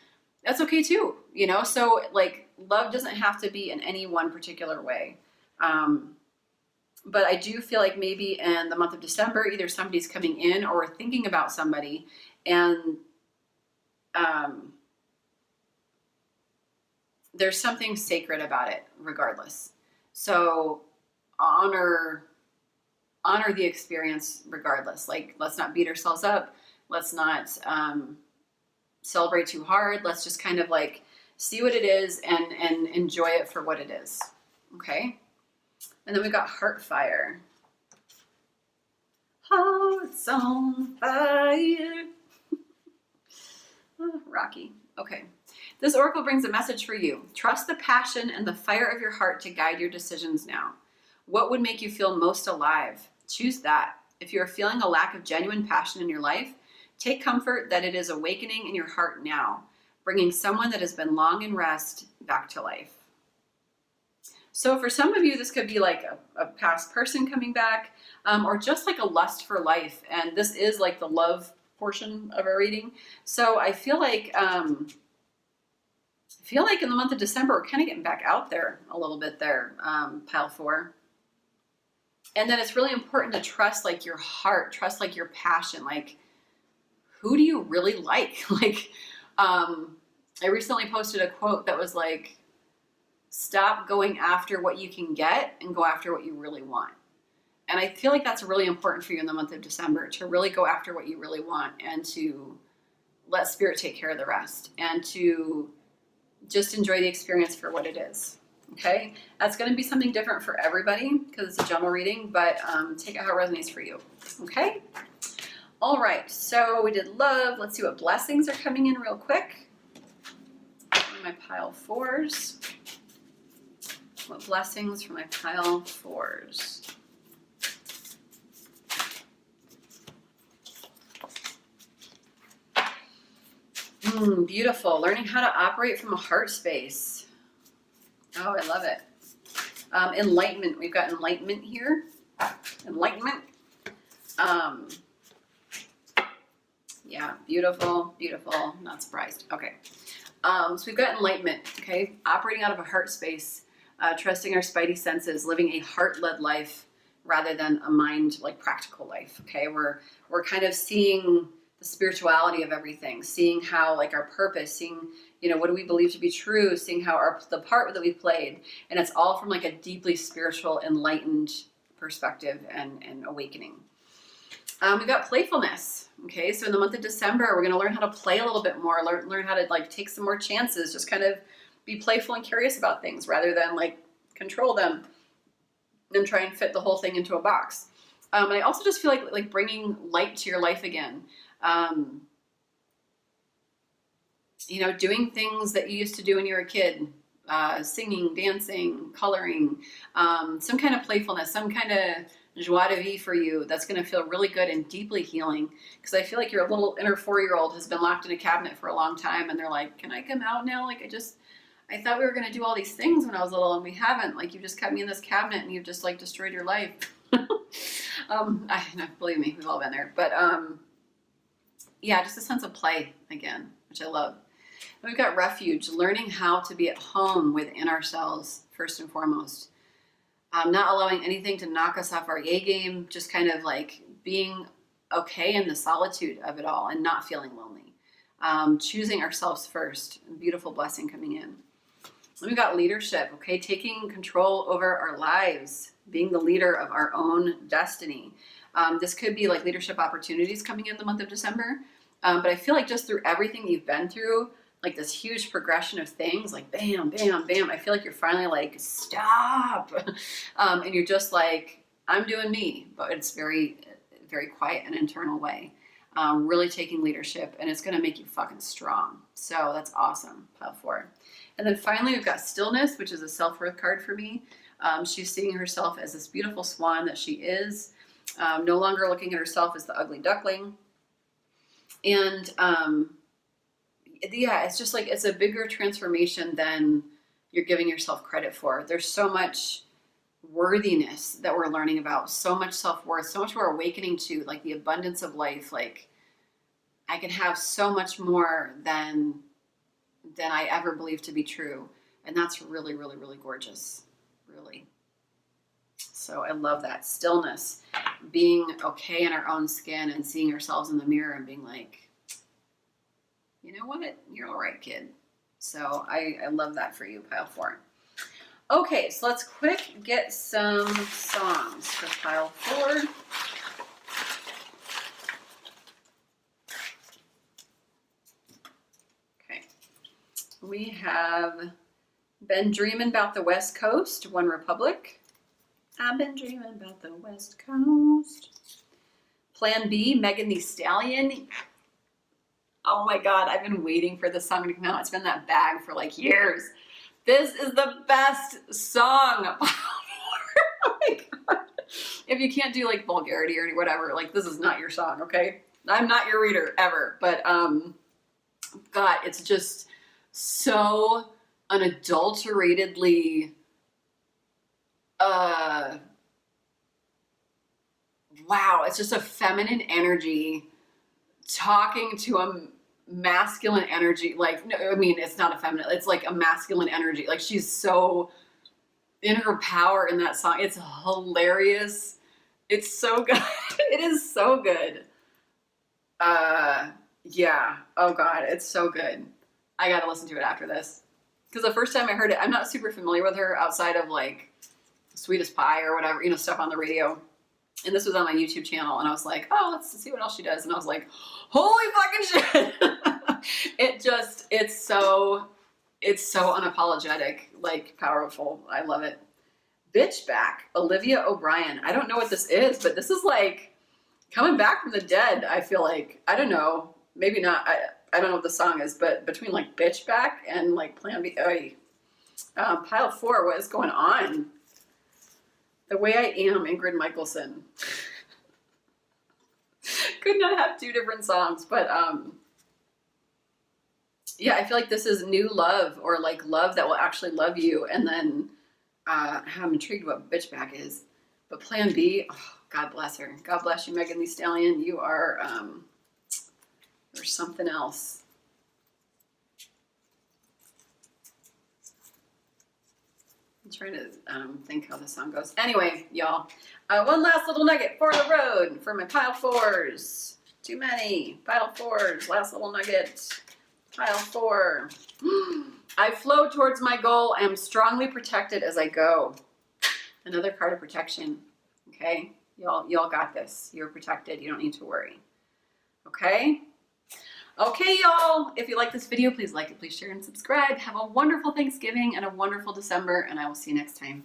That's okay too, you know. So like love doesn't have to be in any one particular way. But I do feel like maybe in the month of December, either somebody's coming in or thinking about somebody, and there's something sacred about it regardless. So honor the experience regardless. Like, let's not beat ourselves up. Let's not celebrate too hard. Let's just kind of like see what it is and enjoy it for what it is. Okay. And then we got Heartfire. Hearts on fire. Oh, Rocky. Okay. This oracle brings a message for you. Trust the passion and the fire of your heart to guide your decisions now. What would make you feel most alive? Choose that. If you are feeling a lack of genuine passion in your life, take comfort that it is awakening in your heart now, bringing someone that has been long in rest back to life. So for some of you, this could be like a past person coming back, or just like a lust for life. And this is like the love portion of our reading. So I feel like in the month of December, we're kind of getting back out there a little bit there, pile 4. And then it's really important to trust like your heart, trust like your passion, like who do you really like? Like, I recently posted a quote that was like, stop going after what you can get and go after what you really want. And I feel like that's really important for you in the month of December, to really go after what you really want and to let Spirit take care of the rest and to just enjoy the experience for what it is. Okay, that's going to be something different for everybody because it's a general reading, but take it how it resonates for you. Okay, all right, so we did love. Let's see what blessings are coming in real quick. My pile 4s. What blessings for my pile 4s? Beautiful. Learning how to operate from a heart space. Oh, I love it. Enlightenment. We've got enlightenment here. Enlightenment. Yeah, beautiful, beautiful. Not surprised. Okay. So we've got enlightenment. Okay. Operating out of a heart space, trusting our spidey senses, living a heart-led life rather than a mind, like practical life. Okay. We're kind of seeing the spirituality of everything, seeing how like our purpose, seeing, you know, what do we believe to be true, seeing how the part that we played, and it's all from like a deeply spiritual, enlightened perspective and awakening. We've got playfulness. Okay, so in the month of December, we're going to learn how to play a little bit more, learn how to like take some more chances, just kind of be playful and curious about things rather than like control them and try and fit the whole thing into a box. And I also just feel like bringing light to your life again. You know, doing things that you used to do when you were a kid, singing, dancing, coloring, some kind of playfulness, some kind of joie de vivre for you that's going to feel really good and deeply healing. Because I feel like your little inner 4-year-old has been locked in a cabinet for a long time and they're like, can I come out now? Like I thought we were going to do all these things when I was little and we haven't. Like you just kept me in this cabinet and you've just like destroyed your life. Believe me, we've all been there. But yeah, just a sense of play again, which I love. We've got refuge, learning how to be at home within ourselves, first and foremost. Not allowing anything to knock us off our yay game, just kind of like being okay in the solitude of it all and not feeling lonely. Choosing ourselves first, beautiful blessing coming in. We've got leadership, okay, taking control over our lives, being the leader of our own destiny. This could be like leadership opportunities coming in the month of December. But I feel like just through everything you've been through, like this huge progression of things, like bam, bam, bam, I feel like you're finally like, stop. And you're just like, I'm doing me, but it's very, very quiet and internal way. Really taking leadership, and it's going to make you fucking strong. So that's awesome. Pile 4. And then finally, we've got stillness, which is a self-worth card for me. She's seeing herself as this beautiful swan that she is, no longer looking at herself as the ugly duckling. And yeah, it's just like, it's a bigger transformation than you're giving yourself credit for. There's so much worthiness that we're learning about, so much self-worth, so much we're awakening to, like the abundance of life. Like I can have so much more than I ever believed to be true. And that's really, really, really gorgeous. Really. So I love that stillness, being okay in our own skin and seeing ourselves in the mirror and being like, you know what? You're all right, kid. So I love that for you, pile 4. Okay, so let's quick get some songs for pile 4. Okay. We have Been Dreaming About the West Coast, One Republic. I've been dreaming about the West Coast. Plan B, Megan Thee Stallion. Oh my God, I've been waiting for this song to come out. It's been in that bag for like years. This is the best song. Oh my God. If you can't do like vulgarity or whatever, like this is not your song, okay? I'm not your reader ever, but God, it's just so unadulteratedly wow, it's just a feminine energy talking to a masculine energy. Like, no, I mean, it's not a feminine, it's like a masculine energy. Like she's so in her power in that song. It's hilarious. It's so good. It is so good. Yeah. Oh God, it's so good. I gotta listen to it after this. Because the first time I heard it, I'm not super familiar with her outside of like Sweetest Pie or whatever, you know, stuff on the radio. And this was on my YouTube channel, and I was like, oh, let's see what else she does. And I was like, holy fucking shit. It's so unapologetic, like powerful. I love it. Bitch Back, Olivia O'Brien. I don't know what this is, but this is like coming back from the dead, I feel like. I don't know. Maybe not. I don't know what the song is, but between like Bitch Back and like Plan B. Pile 4, what is going on? The Way I Am, Ingrid Michaelson. Could not have 2 different songs, but yeah, I feel like this is new love, or like love that will actually love you. And then I'm intrigued what Bitch Back is. But Plan B, oh, God bless her. God bless you, Megan Thee Stallion. You are there's something else. I'm trying to think how the song goes. Anyway, y'all, one last little nugget for the road for my pile 4s. Too many. Pile 4s. Last little nugget. Pile 4. I flow towards my goal. I am strongly protected as I go. Another card of protection. Okay? Y'all got this. You're protected. You don't need to worry. Okay? Okay, y'all. If you like this video, please like it, please share and subscribe. Have a wonderful Thanksgiving and a wonderful December, and I will see you next time.